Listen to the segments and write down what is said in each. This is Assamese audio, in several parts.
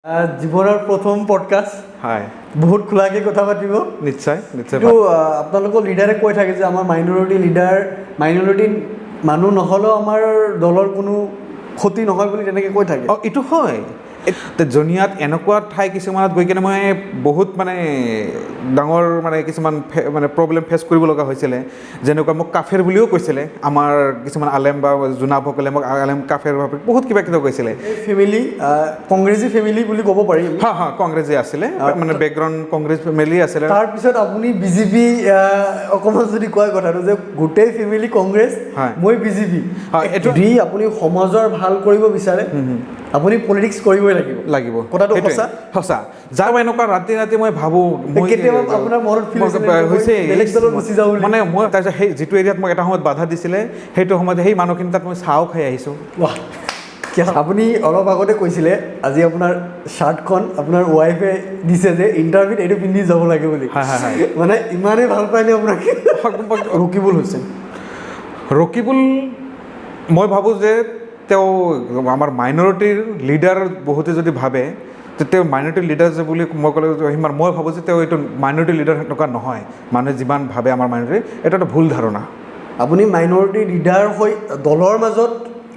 জীৱনৰ প্ৰথম পডকাষ্ট হয় বহুত খোলাকৈ কথা পাতিব নিশ্চয় নিশ্চয় কিন্তু আপোনালোকৰ লিডাৰে কৈ থাকে যে আমাৰ মাইনৰিটি মানুহ নহ'লেও আমাৰ দলৰ কোনো ক্ষতি নহয় বুলি তেনেকৈ কৈ থাকে এইটো হয় জনিয়াত এনেকুৱা ঠাই কিছুমানত গৈ কিনে মই বহুত মানে ডাঙৰ মানে কিছুমান মানে প্ৰব্লেম ফেচ কৰিব লগা হৈছিলে যেনেকুৱা মোক কাফেৰ বুলিও কৈছিলে আমাৰ কিছুমান আলেম বা জোনাবসকলে মোক আলেম কাফেৰ বহুত কিবা কিবা কৈছিলে ফেমিলি কংগ্ৰেছী ফেমিলি বুলি ক'ব পাৰি হা কংগ্ৰেছী আছিলে মানে বেকগ্ৰাউণ্ড কংগ্ৰেছ ফেমিলি আছিলে তাৰপিছত আপুনি বিজেপি অকণমান যদি কয় কথাটো যে গোটেই ফেমিলি কংগ্ৰেছ মই বিজেপি যদি আপুনি সমাজৰ ভাল কৰিব বিচাৰে আপুনি পলিটিক্স কৰিবই লাগিব কথাটো সঁচা যাৰ এনেকুৱা ৰাতি ৰাতি মই ভাবোঁ কেতিয়াবা আপোনাৰ মনত ফিল হৈছে বেলেগ দলত গুচি যাওঁ মানে মই তাৰপিছত সেই যিটো এৰিয়াত মোক এটা সময়ত বাধা দিছিলে সেইটো সময়ত সেই মানুহখিনি তাত মই চাহও খাই আহিছোঁ আপুনি অলপ আগতে কৈছিলে আজি আপোনাৰ শ্বাৰ্টখন আপোনাৰ ৱাইফে দিছে যে ইণ্টাৰভিউত এইটো পিন্ধি যাব লাগে বুলি মানে ইমানেই ভাল পাইনে আপোনাক ৰকিবুল মই ভাবোঁ যে তেওঁ আমাৰ মাইনৰিটিৰ লিডাৰ বহুতে যদি ভাবে যে তেওঁ মাইনৰিটি লিডাৰ যে বুলি মই ক'লে সিমান মই ভাবোঁ যে তেওঁ এইটো মাইনৰিটি লিডাৰ সেনেকুৱা নহয় মানুহে যিমান ভাবে আমাৰ মাইনৰিটি এইটো এটা ভুল ধাৰণা আপুনি মাইনৰিটি লিডাৰ হৈ দলৰ মাজত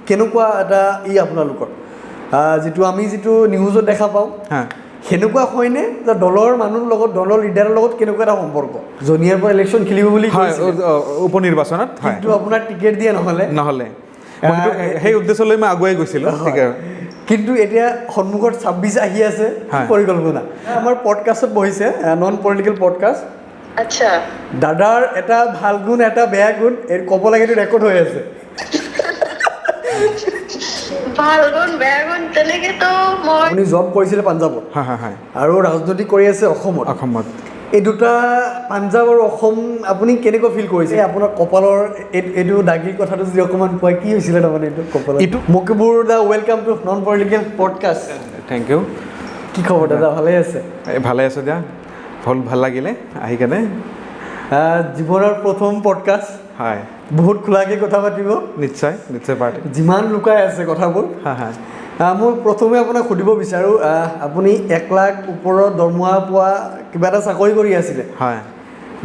কেনেকুৱা এটা আপোনালোকৰ যিটো নিউজত দেখা পাওঁ সেনেকুৱা হয়নে যে দলৰ মানুহৰ লগত দলৰ লিডাৰৰ লগত কেনেকুৱা এটা সম্পৰ্ক জনিয়াৰ পৰা ইলেকশ্যন খেলিব বুলি উপ নিৰ্বাচনত কিন্তু আপোনাৰ টিকেট দিয়া নহ'লে সেই উদ্দেশ্যলৈ মই আগুৱাই গৈছিলোঁ কিন্তু এতিয়া সন্মুখত 26 আহি আছে পৰিকল্পনা আমাৰ পডকাষ্টত বহিছে নন পলিটিকেল পডকাষ্ট আচ্ছা দাদাৰ এটা ভাল গুণ এটা বেয়া গুণ ক'ব লাগে এইটো ৰেকৰ্ড হৈ আছে আপুনি জব কৰিছিলে পাঞ্জাৱত আৰু ৰাজনীতি কৰি আছে অসমত এই দুটা পাঞ্জাৱ আৰু অসম আপুনি কেনেকৈ ফিল কৰিছে আপোনাৰ কপালৰ এইটো দাগীৰ কথাটো যদি অকণমান কয় কি হৈছিলে তাৰমানে এইটো কপালৰ মকিবুৰ the welcome to non political podcast thank you কি খবৰ দাদা ভালে আছে ভালে আছোঁ দিয়া ভাল লাগিলে আহি কেনে জীৱনৰ প্ৰথম পডকাষ্ট হয় বহুত খোলাকৈ কথা পাতিব নিশ্চয় পাৰ্টি যিমান লুকাই আছে কথাবোৰ মই প্ৰথমে আপোনাক সুধিব বিচাৰোঁ আপুনি 1 লাখ ওপৰত দৰমহা পোৱা কিবা এটা চাকৰি কৰি আছিলে হয়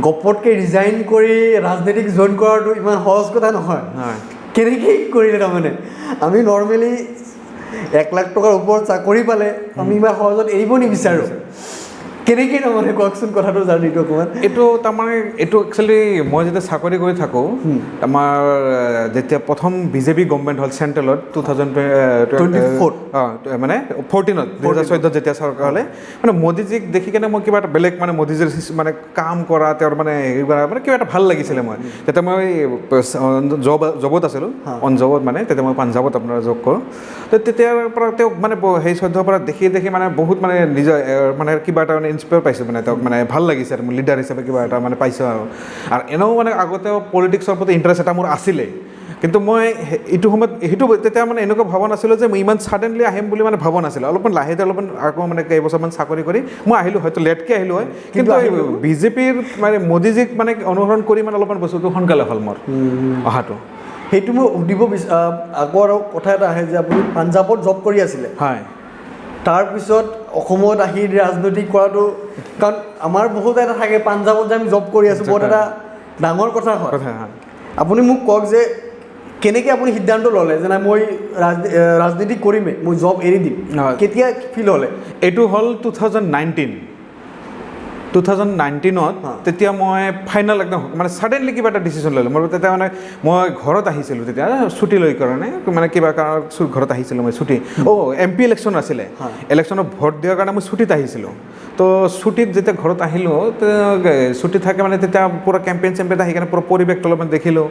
গপতকৈ ৰিজাইন কৰি ৰাজনীতিক জইন কৰাটো ইমান সহজ কথা নহয় কেনেকৈ কৰিলে তাৰমানে আমি নৰ্মেলি 1 লাখ টকাৰ ওপৰত চাকৰি পালে আমি ইমান সহজত এৰিব নিবিচাৰোঁ কেনেকৈ তাৰমানে কওকচোন কথাটো জাৰ্ণিটো অকণমান এইটো একচুৱেলি মই যেতিয়া চাকৰি কৰি থাকোঁ আমাৰ যেতিয়া প্ৰথম বিজেপি গভৰ্ণমেণ্ট হ'ল চেণ্ট্ৰেলত 2024 মানে 2014 যেতিয়া চৰকাৰ হ'লে মানে মোদীজীক দেখি কেনে মই কিবা এটা বেলেগ মানে মোদীজীৰ মানে কাম কৰা তেওঁৰ মানে হেৰি কৰা মানে কিবা এটা ভাল লাগিছিলে মই তেতিয়া মই জবত আছিলোঁ অন জবত মানে তেতিয়া মই পাঞ্জাৱত আপোনাৰ জব কৰোঁ তেতিয়াৰ পৰা তেওঁক মানে সেই চৈধ্যৰ পৰা দেখি মানে বহুত মানে নিজৰ মানে কিবা এটা মানে ইনস্পায়াৰ পাইছোঁ মানে তেওঁক মানে ভাল লাগিছে আৰু মোৰ লিডাৰ হিচাপে কিবা এটা মানে পাইছোঁ আৰু এনেও মানে আগতে পলিটিক্সৰ প্ৰতি ইণ্টাৰেষ্ট এটা মোৰ আছিলে কিন্তু মই এইটো সময়ত তেতিয়া মানে এনেকুৱা ভবা নাছিলোঁ যে মই ইমান ছাডেনলি আহিম বুলি মানে ভবা নাছিলোঁ অলপমান লাহেতে অলপমান আকৌ মানে কেইবছৰমান চাকৰি কৰি মই আহিলোঁ হয়তো লেটকৈ আহিলোঁ হয় কিন্তু বিজেপিৰ মানে মোদীজীক মানে অনুসৰণ কৰি মানে অলপমান বস্তুটো সোনকালে হ'ল মোৰ অহাটো সেইটো মই সুধিব আকৌ আৰু কথা এটা আহে যে আপুনি পাঞ্জাৱত জব কৰি আছিলে হয় তাৰপিছত অসমত আহি ৰাজনীতি কৰাটো কাৰণ আমাৰ বহুত এটা থাকে পাঞ্জাৱত যে আমি জব কৰি আছোঁ বহুত এটা ডাঙৰ কথা হয় আপুনি মোক কওক যে কেনেকৈ আপুনি সিদ্ধান্ত ল'লে যে নাই মই ৰাজনীতি কৰিমেই মই জব এৰি দিম কেতিয়া ফিল হ'লে এইটো হ'ল 2019ত তেতিয়া মই ফাইনেল একদম মানে ছাডেনলি কিবা এটা ডিচিশ্যন ল'লোঁ মই তেতিয়া মানে মই ঘৰত আহিছিলোঁ তেতিয়া ছুটী লৈ কাৰণে মানে কিবা কাৰণত ঘৰত আহিছিলোঁ মই ছুটী MP ইলেকশ্যন আছিলে ইলেকশ্যনত ভোট দিয়াৰ কাৰণে মই ছুটীত আহিছিলোঁ তো ছুটীত যেতিয়া ঘৰত আহিলোঁ ছুটী থাকে মানে তেতিয়া পূৰা কেম্পেইন আহি কিনে পূৰা পৰিৱেশটো অলপমান দেখিলোঁ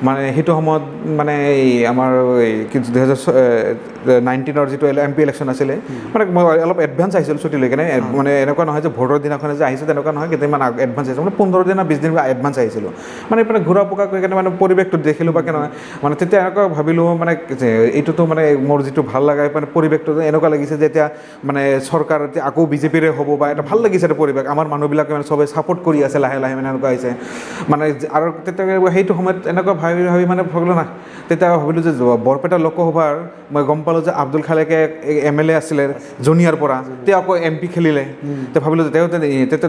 মানে সেইটো সময়ত মানে এই আমাৰ 2019ৰ যিটো MP ইলেকশ্যন আছিলে মানে মই অলপ এডভান্স আহিছিলোঁ ছুটী লৈ কিনে মানে এনেকুৱা নহয় যে ভোটৰ দিনাখনে যে আহিছিলোঁ তেনেকুৱা নহয়, কেইদিনমান এডভান্স আহিছে, মানে 15 দিন 20 দিন এডভান্স আহিছিলোঁ, মানে এইপিনে ঘূৰা পকা কৰি কেনে মানে পৰিৱেশটো দেখিলোঁ বা কেনেকুৱা, মানে তেতিয়া এনেকুৱা ভাবিলোঁ মানে যে এইটোতো মানে মোৰ যিটো ভাল লগা মানে পৰিৱেশটো এনেকুৱা লাগিছে যে এতিয়া মানে চৰকাৰ এতিয়া আকৌ বিজেপিৰে হ'ব বা এটা ভাল লাগিছে এটা পৰিৱেশ, আমাৰ মানুহবিলাকে মানে চবে ছাপোৰ্ট কৰি আছে লাহে লাহে, মানে এনেকুৱা হৈছে মানে। আৰু তেতিয়া সেইটো সময়ত এনেকুৱা ভাবি মানে ভাবিলোঁ না, তেতিয়া ভাবিলোঁ যে বৰপেটা লোকসভাৰ মই গম পালোঁ যে আব্দুল খালেকে MLA আছিলে জুনিয়াৰ পৰা, তেওঁ আকৌ MP খেলিলে, তেওঁ ভাবিলোঁ যে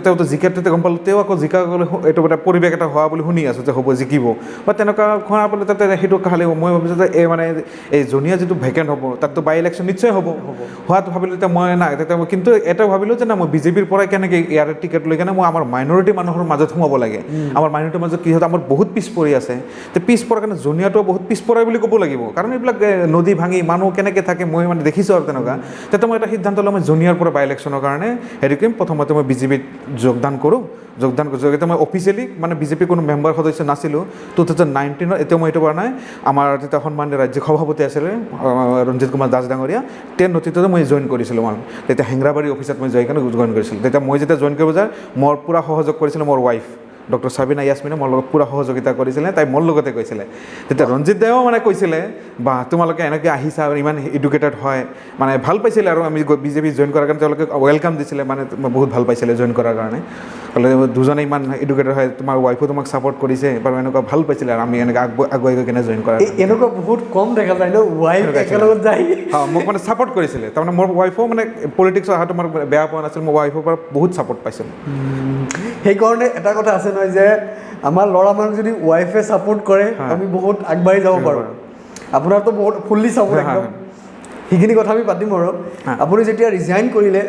তেওঁতো জিকাত, তেতিয়া গম পালোঁ তেওঁ আকৌ জিকা গ'লে এইটো এটা পৰিৱেশ এটা হোৱা বুলি শুনি আছোঁ যে হ'ব জিকিব বা তেনেকুৱা হোৱা বুলি, তাতে সেইটো খালি মই ভাবিছোঁ যে এই মানে এই জুনিয়াৰ যিটো ভেকেণ্ট হ'ব তাততো বাই ইলেকশ্যন নিশ্চয় হ'ব, হোৱাটো ভাবিলোঁ তেতিয়া মই নাই, তেতিয়া কিন্তু এটাও ভাবিলোঁ যে না মই বিজেপিৰ পৰাই কেনেকৈ ইয়াৰ টিকেট লৈ কেনে মই আমাৰ মাইনৰিটি মানুহৰ মাজত সোমাব লাগে, আমাৰ মাইনৰিটিৰ মাজত কি হয় আমাৰ বহুত পিছ পৰি আছে, তো পিছ পৰাৰ কাৰণে জুনিয়াৰটো বহুত পিছ পৰাই বুলি ক'ব লাগিব, কাৰণ এইবিলাক নদী ভাঙি মানুহ কেনেকৈ থাকে মই মানে দেখিছোঁ আৰু তেনেকুৱা। তেতিয়া মই এটা সিদ্ধান্ত ল'লোঁ মই জুনিয়াৰ পৰা বাই ইলেকশ্যনৰ কাৰণে হেৰি কৰিম, প্ৰথমতে মই বিজেপিত যোগদান কৰোঁ, যেতিয়া মই অফিচিয়েলি মানে বিজেপিৰ কোনো মেম্বাৰ সদস্য নাছিলোঁ 2019, এতিয়া মই এইটো কৰা নাই, আমাৰ তেতিয়া সন্মানীয় ৰাজ্যিক সভাপতি আছিলে ৰঞ্জিত কুমাৰ দাস ডাঙৰীয়া, তেওঁৰ নেতৃত্বতে মই জইন কৰিছিলোঁ, মই তেতিয়া হেংৰাবাৰী অফিচত মই জইন কৰিছিলোঁ। তেতিয়া মই যেতিয়া জইন কৰিব যায় মোৰ পূৰা সহযোগ কৰিছিলে মোৰ ৱাইফ ডক্টৰ সাবিনা ইয়াসমিনে, মোৰ লগত পূৰা সহযোগিতা কৰিছিলে, তাই মোৰ লগতে কৈছিলে। তেতিয়া ৰঞ্জিত দায়েও মানে কৈছিলে বা তোমালোকে এনেকৈ আহিছা ইমান এডুকেটেড হয়, মানে ভাল পাইছিলে আৰু আমি বিজেপি জইন কৰাৰ কাৰণে তেওঁলোকে ৱেলকাম দিছিলে, মানে বহুত ভাল পাইছিলে জইন কৰাৰ কাৰণে, ক'লে দুজনে ইমান এডুকেটেড হয়, তোমাৰ ৱাইফো তোমাক ছাপোৰ্ট কৰিছে বাৰু, এনেকুৱা ভাল পাইছিলে আৰু আমি এনেকৈ আগুৱাই গৈ কেনে জইন কৰা। এনেকুৱা বহুত কম দেখা যায় ন ৱাইফ একেলগত যায়, মোক মানে ছাপোৰ্ট কৰিছিলে, তাৰমানে মোৰ ৱাইফো মানে পলিটিক্সৰ অহাটো মোৰ বেয়া পোৱা নাছিল, মোৰ ৱাইফৰ পৰা বহুত ছাপোৰ্ট পাইছিলোঁ। সেইকাৰণে এটা কথা আছে নহয় যে আমাৰ ল'ৰা মানুহ যদি ৱাইফে ছাপোৰ্ট কৰে আমি বহুত আগবাঢ়ি যাব পাৰোঁ, আপোনাৰতো বহুত ফুল্লি ছাপোৰ্ট একদম, সেইখিনি কথা আমি পাতিম আৰু। আপুনি যেতিয়া ৰিজাইন কৰিলে,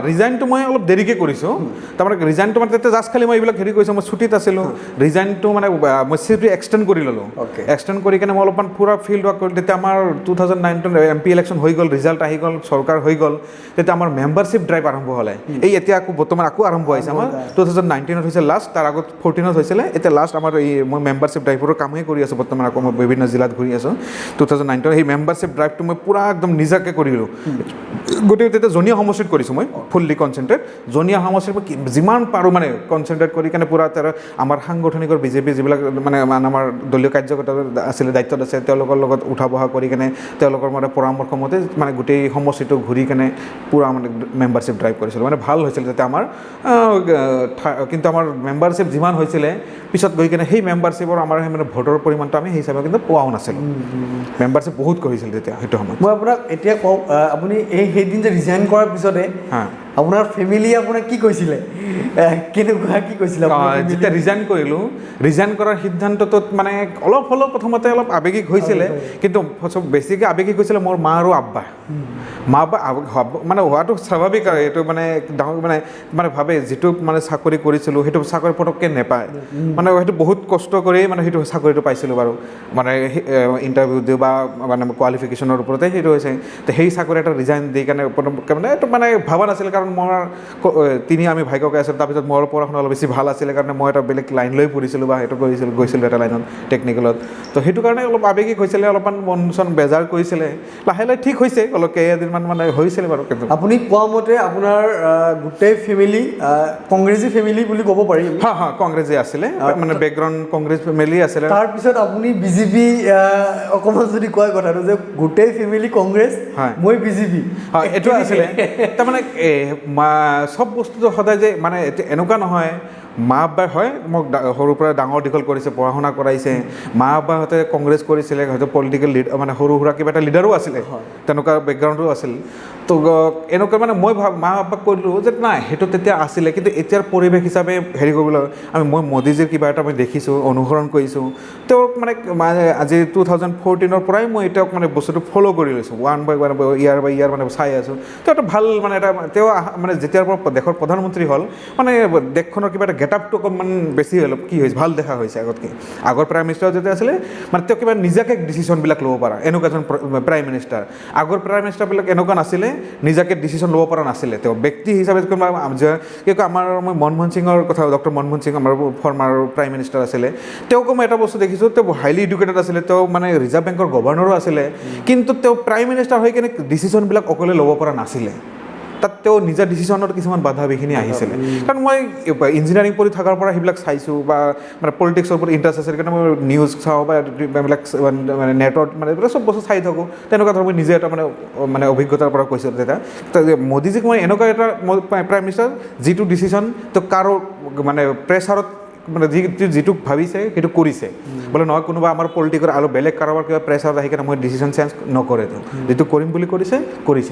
ৰিজাইনটো মই অলপ দেৰিকৈ কৰিছোঁ, তাৰমানে ৰিজাইনটো মানে তেতিয়া জাষ্ট খালি মই এইবিলাক হেৰি কৰিছোঁ, মই ছুটীত আছিলোঁ, ৰিজাইনটো মানে মই ছুটী এক্সটেণ্ড কৰি ল'লোঁ, এক্সটেণ্ড কৰি কিনে মই অলপমান পূৰা ফিল্ড ৱৰ্ক কৰিলোঁ। তেতিয়া আমাৰ 2019 MP ইলেকশ্যন হৈ গ'ল, ৰিজাল্ট আহি গ'ল, চৰকাৰ হৈ গ'ল, তেতিয়া আমাৰ মেম্বাৰশ্বিপ ড্ৰাইভ আৰম্ভ হ'লে, এই এতিয়া আকৌ বৰ্তমান আকৌ আৰম্ভ হৈছে, আমাৰ 2019 হৈছে লাষ্ট, তাৰ আগত 14 হৈছিলে, এতিয়া লাষ্ট আমাৰ এই মই মেম্বাৰশ্বিপ ড্ৰাইভৰ কামেই কৰি আছোঁ বৰ্তমান, আকৌ মই বিভিন্ন জিলাত ঘূৰি আছোঁ। 2019 সেই মেম্বাৰশ্বিপ ড্ৰাইভটো মই পূৰা একদম নিজাকৈ কৰিলোঁ, গোটেই তেতিয়া জনীয়া সমষ্টিত কৰিছোঁ মই ফুল্লি কনচেনট্ৰেট, জনীয়া সমষ্টিত মই যিমান পাৰোঁ মানে কনচেনট্ৰেট কৰি কেনে পূৰা তাৰ আমাৰ সাংগঠনিকৰ বিজেপি যিবিলাক মানে আমাৰ দলীয় কাৰ্যকৰ্তা আছিলে দায়িত্বত আছে তেওঁলোকৰ লগত উঠা বহা কৰি কেনে তেওঁলোকৰ মানে পৰামৰ্শ মতে মানে গোটেই সমষ্টিটো ঘূৰি কেনে পূৰা মানে মেম্বাৰশ্বিপ ড্ৰাইভ কৰিছিলোঁ, মানে ভাল হৈছিল তেতিয়া আমাৰ। কিন্তু আমাৰ মেম্বাৰশ্বিপ যিমান হৈছিলে পিছত গৈ কিনে সেই মেম্বাৰশ্বিপৰ আমাৰ মানে ভোটৰ পৰিমাণটো আমি সেই হিচাপে কিন্তু পোৱাও নাছিলোঁ, মেম্বাৰশ্বিপ বহুত কৰিছিল তেতিয়া সেইটো সময়ত। মই আপোনাক এতিয়া কওঁ, আপুনি সেইদিন যে ৰিজাইন কৰাৰ পিছতে আপোনাৰ ফেমিলিয়ে আপোনাক কি কৈছিলে, কেনেকুৱা কি কৈছিলে? যেতিয়া ৰিজাইন কৰিলোঁ, ৰিজাইন কৰাৰ সিদ্ধান্তটোত মানে অলপ হ'লেও প্ৰথমতে অলপ আৱেগিক হৈছিলে, কিন্তু বেছিকৈ আৱেগিক হৈছিলে মোৰ মা আৰু আব্বা। মা আব্বা মানে হোৱাটো স্বাভাৱিক আৰু এইটো মানে ডাঙৰ মানে ভাবে যিটো মানে চাকৰি কৰিছিলোঁ সেইটো চাকৰি পটককৈ নেপায়, মানে সেইটো বহুত কষ্ট কৰিয়েই মানে সেইটো চাকৰিটো পাইছিলোঁ বাৰু, মানে ইণ্টাৰভিউ দিওঁ বা মানে কোৱালিফিকেশ্যনৰ ওপৰতে সেইটো হৈছে। তো সেই চাকৰি এটা ৰিজাইন দি কাৰণে পটককৈ মানে এইটো মানে ভবা নাছিল, কাৰণ মোৰ আমি ভাই ককাই আছিলোঁ, তাৰপিছত মোৰ পঢ়া শুনা অলপ বেছি ভাল আছিলে কাৰণে মই এটা বেলেগ লাইন লৈ পঢ়িছিলোঁ বা সেইটো গৈছিলোঁ এটা লাইনত টেকনিকেলত, তো সেইটো কাৰণে অলপ আৱেগিক হৈছিলে, অলপমান মন চন বেজাৰ কৰিছিলে, লাহে লাহে ঠিক হৈছে, অলপ কেইদিনমান মানে হৈছিলে বাৰু। কিন্তু আপুনি কোৱা মতে আপোনাৰ গোটেই ফেমিলি কংগ্ৰেছী ফেমিলি বুলি ক'ব পাৰি? কংগ্ৰেছী আছিলে, মানে বেকগ্ৰাউণ্ড কংগ্ৰেছ ফেমিলি আছিলে। তাৰপিছত আপুনি বিজেপি অকণমান যদি কয় কথাটো যে গোটেই ফেমিলি কংগ্ৰেছ, মই বিজেপি, এইটো আছিলে তাৰমানে চব বস্তুটো সদায় যে মানে এনেকুৱা নহয়। মা আব্বাই হয় মোক সৰুৰ পৰা ডাঙৰ দীঘল কৰিছে, পঢ়া শুনা কৰাইছে, মা আব্বাহঁতে কংগ্ৰেছ কৰিছিলে, হয়তো পলিটিকেল মানে সৰু সুৰা কিবা এটা লিডাৰো আছিলে, তেনেকুৱা বেকগ্ৰাউণ্ডো আছিল। তো এনেকুৱা মানে মই মা আব্বাক কৈছিলোঁ যে নাই সেইটো তেতিয়া আছিলে, কিন্তু এতিয়াৰ পৰিৱেশ হিচাপে হেৰি কৰিবলৈ মই মোদীজীৰ কিবা এটা মই দেখিছোঁ, অনুসৰণ কৰিছোঁ, তেওঁক মানে আজি 2014 পৰাই মই তেওঁক মানে বস্তুটো ফ'ল' কৰি লৈছোঁ, ওৱান বাই ইয়াৰ বাই ইয়াৰ মানে চাই আছোঁ। তেওঁ এটা ভাল মানে এটা তেওঁ মানে যেতিয়াৰ পৰা দেশৰ প্ৰধানমন্ত্ৰী হ'ল মানে দেশখনৰ কিবা এটা গেটআপটো অকণমান বেছি অলপ কি হৈছে, ভাল দেখা হৈছে আগতকৈ। আগৰ প্ৰাইম মিনিষ্টাৰ যেতিয়া আছিলে মানে তেওঁ কিবা নিজাকৈ ডিচিশ্যনবিলাক ল'ব পৰা এনেকুৱা এজন প্ৰাইম মিনিষ্টাৰ। আগৰ প্ৰাইম মিনিষ্টাৰবিলাক এনেকুৱা নাছিলে, নিজাকৈ ডিচিশ্যন ল'ব পৰা নাছিলে। তেওঁ ব্যক্তি হিচাপে কি কয় আমাৰ মই মনমোহন সিঙৰ কথা, ডক্টৰ মনমোহন সিং আমাৰ ফৰ্মাৰ প্ৰাইম মিনিষ্টাৰ আছিলে, তেওঁকো মই এটা বস্তু দেখিছোঁ, তেওঁ হাইলি এডুকেটেড আছিলে, তেওঁ মানে ৰিজাৰ্ভ বেংকৰ গভৰ্ণৰো আছিলে, কিন্তু তেওঁ প্ৰাইম মিনিষ্টাৰ হৈ কিনে ডিচিশ্যনবিলাক অকলে ল'ব পৰা নাছিলে। তাত তেওঁ নিজা ডিচিশ্যনত কিছুমান বাধা বিঘিনি আহিছিলে কাৰণ মই ইঞ্জিনিয়াৰিং পঢ়ি থকাৰ পৰা সেইবিলাক চাইছোঁ বা মানে পলিটিক্সৰ ওপৰত ইণ্টাৰেষ্ট আছে সেইকাৰণে মই নিউজ চাওঁ বা এইবিলাক মানে নেটত মানে এইবিলাক চব বস্তু চাই থাকোঁ তেনেকুৱা ধৰণৰ মই নিজে এটা মানে অভিজ্ঞতাৰ পৰা কৈছোঁ তেতিয়া মোদীজীক মই এনেকুৱা এটা প্ৰাইম মিনিষ্টাৰ যিটো ডিচিশ্যন তেওঁ কাৰো মানে প্ৰেছাৰত মানে যিটো ভাবিছে সেইটো কৰিছে বোলে নহয় কোনোবা আমাৰ পলিটিকৰ আৰু বেলেগ কাৰোবাৰ কিবা প্ৰেছাৰত আহি কিনে মই ডিচিশ্যন চেঞ্জ নকৰে তেওঁ যিটো কৰিম বুলি কৰিছে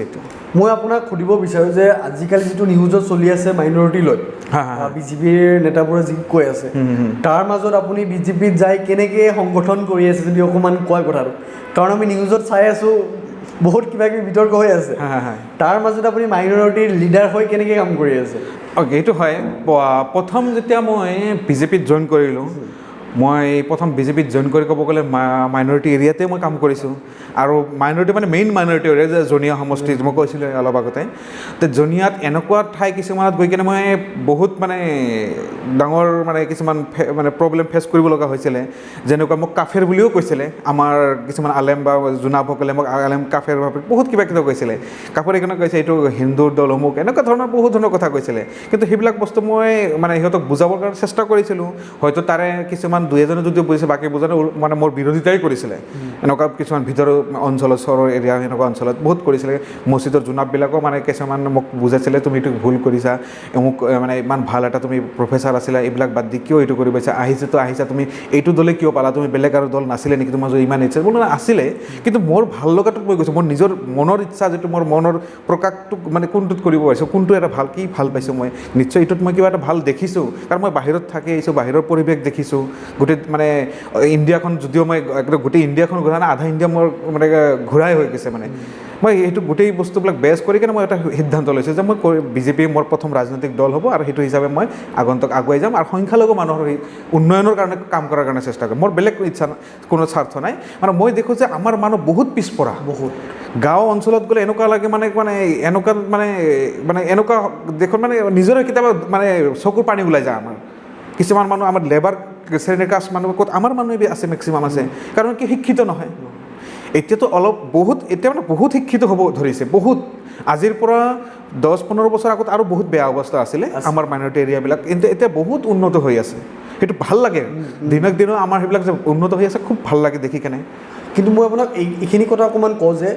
এইটো মই আপোনাক সুধিব বিচাৰোঁ যে আজিকালি যিটো নিউজত চলি আছে মাইনৰিটি লৈ বিজেপিৰ নেতাবোৰে যি কৈ আছে তাৰ মাজত আপুনি বিজেপিত যাই কেনেকৈ সংগঠন কৰি আছে যদি অকণমান কয় কথাটো কাৰণ আমি নিউজত চাই আছোঁ বহুত কিবা কিবি বিতৰ্ক হৈ আছে তাৰ মাজত আপুনি মাইনৰিটিৰ লিডাৰ হৈ কেনেকৈ কাম কৰি আছে এইটো হয় প্ৰথম যেতিয়া মই বিজেপিত জইন কৰিলোঁ মই প্ৰথম বিজেপিত জইন কৰি ক'ব গ'লে মাইনৰিটি এৰিয়াতে মই কাম কৰিছোঁ আৰু মাইনৰিটি মানে মেইন মাইনৰিটি এৰিয়া যে জনিয়া সমষ্টি মই কৈছিলোঁ অলপ আগতে তো জনিয়াত এনেকুৱা ঠাই কিছুমানত গৈ কিনে মই বহুত মানে ডাঙৰ মানে কিছুমান মানে প্ৰব্লেম ফেচ কৰিব লগা হৈছিলে যেনেকুৱা মোক কাফেৰ বুলিও কৈছিলে আমাৰ কিছুমান আলেম বা জোনাবসকলে মোক আলেম কাফেৰ বহুত কিবা কৈছিলে কাফেৰ এইকাৰণে কৈছে এইটো হিন্দুৰ দল অমুক এনেকুৱা ধৰণৰ বহুত ধৰণৰ কথা কৈছিলে কিন্তু সেইবিলাক বস্তু মই মানে সিহঁতক বুজাবৰ কাৰণে চেষ্টা কৰিছিলোঁ হয়তো তাৰে কিছুমান দুই এজনে যদিও বুজিছে বাকী বুজানে মানে মোৰ বিৰোধিতাই কৰিছিলে এনেকুৱা কিছুমান ভিতৰৰ অঞ্চলত চহৰৰ এৰিয়া এনেকুৱা অঞ্চলত বহুত কৰিছিলে মছজিদৰ জোনাববিলাকো মানে কিছুমান মোক বুজাইছিলে তুমি এইটো ভুল কৰিছা মোক মানে ইমান ভাল এটা তুমি প্ৰফেচাৰ আছিলা এইবিলাক বাদ দি কিয় এইটো কৰি পাইছা আহিছা তুমি এইটো দলে কিয় পালা তুমি বেলেগ আৰু দল নাছিলে নেকি তোমাৰ যদি ইমান ইচ্ছা বোলো আছিলে কিন্তু মোৰ ভাল লগাটোত মই গৈছোঁ মোৰ নিজৰ মনৰ ইচ্ছা যিটো মোৰ মনৰ প্ৰকাশটোক মানে কোনটোত কৰিব পাৰিছোঁ কোনটো এটা কি ভাল পাইছোঁ মই নিশ্চয় এইটোত মই কিবা এটা ভাল দেখিছোঁ কাৰণ মই বাহিৰত থাকি আহিছোঁ বাহিৰৰ পৰিৱেশ দেখিছোঁ গোটেই মানে ইণ্ডিয়াখন যদিও মই একদম গোটেই ইণ্ডিয়াখন ঘূৰা নাই আধা ইণ্ডিয়া মোৰ মানে ঘূৰাই হৈ গৈছে মানে মই সেইটো গোটেই বস্তুবিলাক বেছ কৰি কিনে মই এটা সিদ্ধান্ত লৈছোঁ যে মই বিজেপি মোৰ প্ৰথম ৰাজনৈতিক দল হ'ব আৰু সেইটো হিচাপে মই আগন্তুক আগুৱাই যাম আৰু সংখ্যালঘু মানুহৰ উন্নয়নৰ কাৰণে কাম কৰাৰ কাৰণে চেষ্টা কৰিম মোৰ বেলেগ ইচ্ছা কোনো স্বাৰ্থ নাই মানে মই দেখোঁ যে আমাৰ মানুহ বহুত পিছপৰা বহুত গাঁও অঞ্চলত গ'লে এনেকুৱা লাগে মানে এনেকুৱা দেখোন মানে নিজৰে কেতিয়াবা মানে চকুৰ পানী ওলাই যায় আমাৰ কিছুমান মানুহ আমাৰ লেবাৰ শ্ৰেণীৰ কাষ্ট মানুহ ক'ত আমাৰ মানুহে আছে মেক্সিমাম আছে কাৰণ কি শিক্ষিত নহয় এতিয়াতো এতিয়া মানে বহুত শিক্ষিত হ'ব ধৰিছে বহুত আজিৰ পৰা 10-15 বছৰ আগত আৰু বহুত বেয়া অৱস্থা আছিলে আমাৰ মাইনৰিটি এৰিয়াবিলাক কিন্তু এতিয়া বহুত উন্নত হৈ আছে সেইটো ভাল লাগে দিনক দিনে আমাৰ সেইবিলাক যে উন্নত হৈ আছে খুব ভাল লাগে দেখি কেনে কিন্তু মই আপোনাক এইখিনি কথা অকণমান কওঁ যে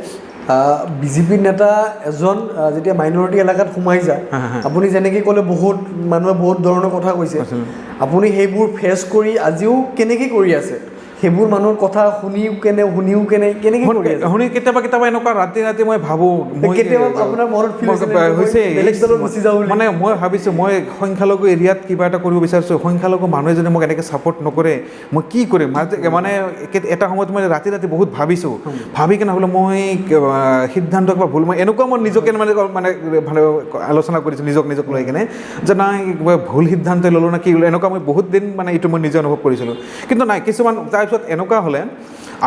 বিজেপিৰ নেতা এজন যেতিয়া মাইনৰিটি এলেকাত সোমাই যায় আপুনি যেনেকৈ ক'লে বহুত মানুহে বহুত ধৰণৰ কথা কৈছে আপুনি সেইবোৰ ফেচ কৰি আজিও কেনেকৈ কৰি আছে সেইবোৰ মানুহৰ কথা শুনিও কেনেকৈ শুনি কেতিয়াবা এনেকুৱা ৰাতি মই ভাবোঁ কেতিয়াবা আপোনাৰ মনত ফিল হৈছে মানে মই ভাবিছোঁ মই সংখ্যালঘু এৰিয়াত কিবা এটা কৰিব বিচাৰিছোঁ সংখ্যালঘু মানুহে যদি মোক এনেকৈ ছাপৰ্ট নকৰে মই কি কৰিম মানে এটা সময়ত মই ৰাতি বহুত ভাবিছোঁ ভাবি কেনে বোলে মই সিদ্ধান্ত কিবা ভুল মই এনেকুৱা মই নিজকে মানে আলোচনা কৰিছোঁ নিজক লৈ কিনে যে নাই ভুল সিদ্ধান্ত ল'লোঁ না কি এনেকুৱা মই বহুত দিন মানে এইটো মই নিজে অনুভৱ কৰিছিলোঁ কিন্তু নাই কিছুমান তাৰপিছত এনেকুৱা হ'লে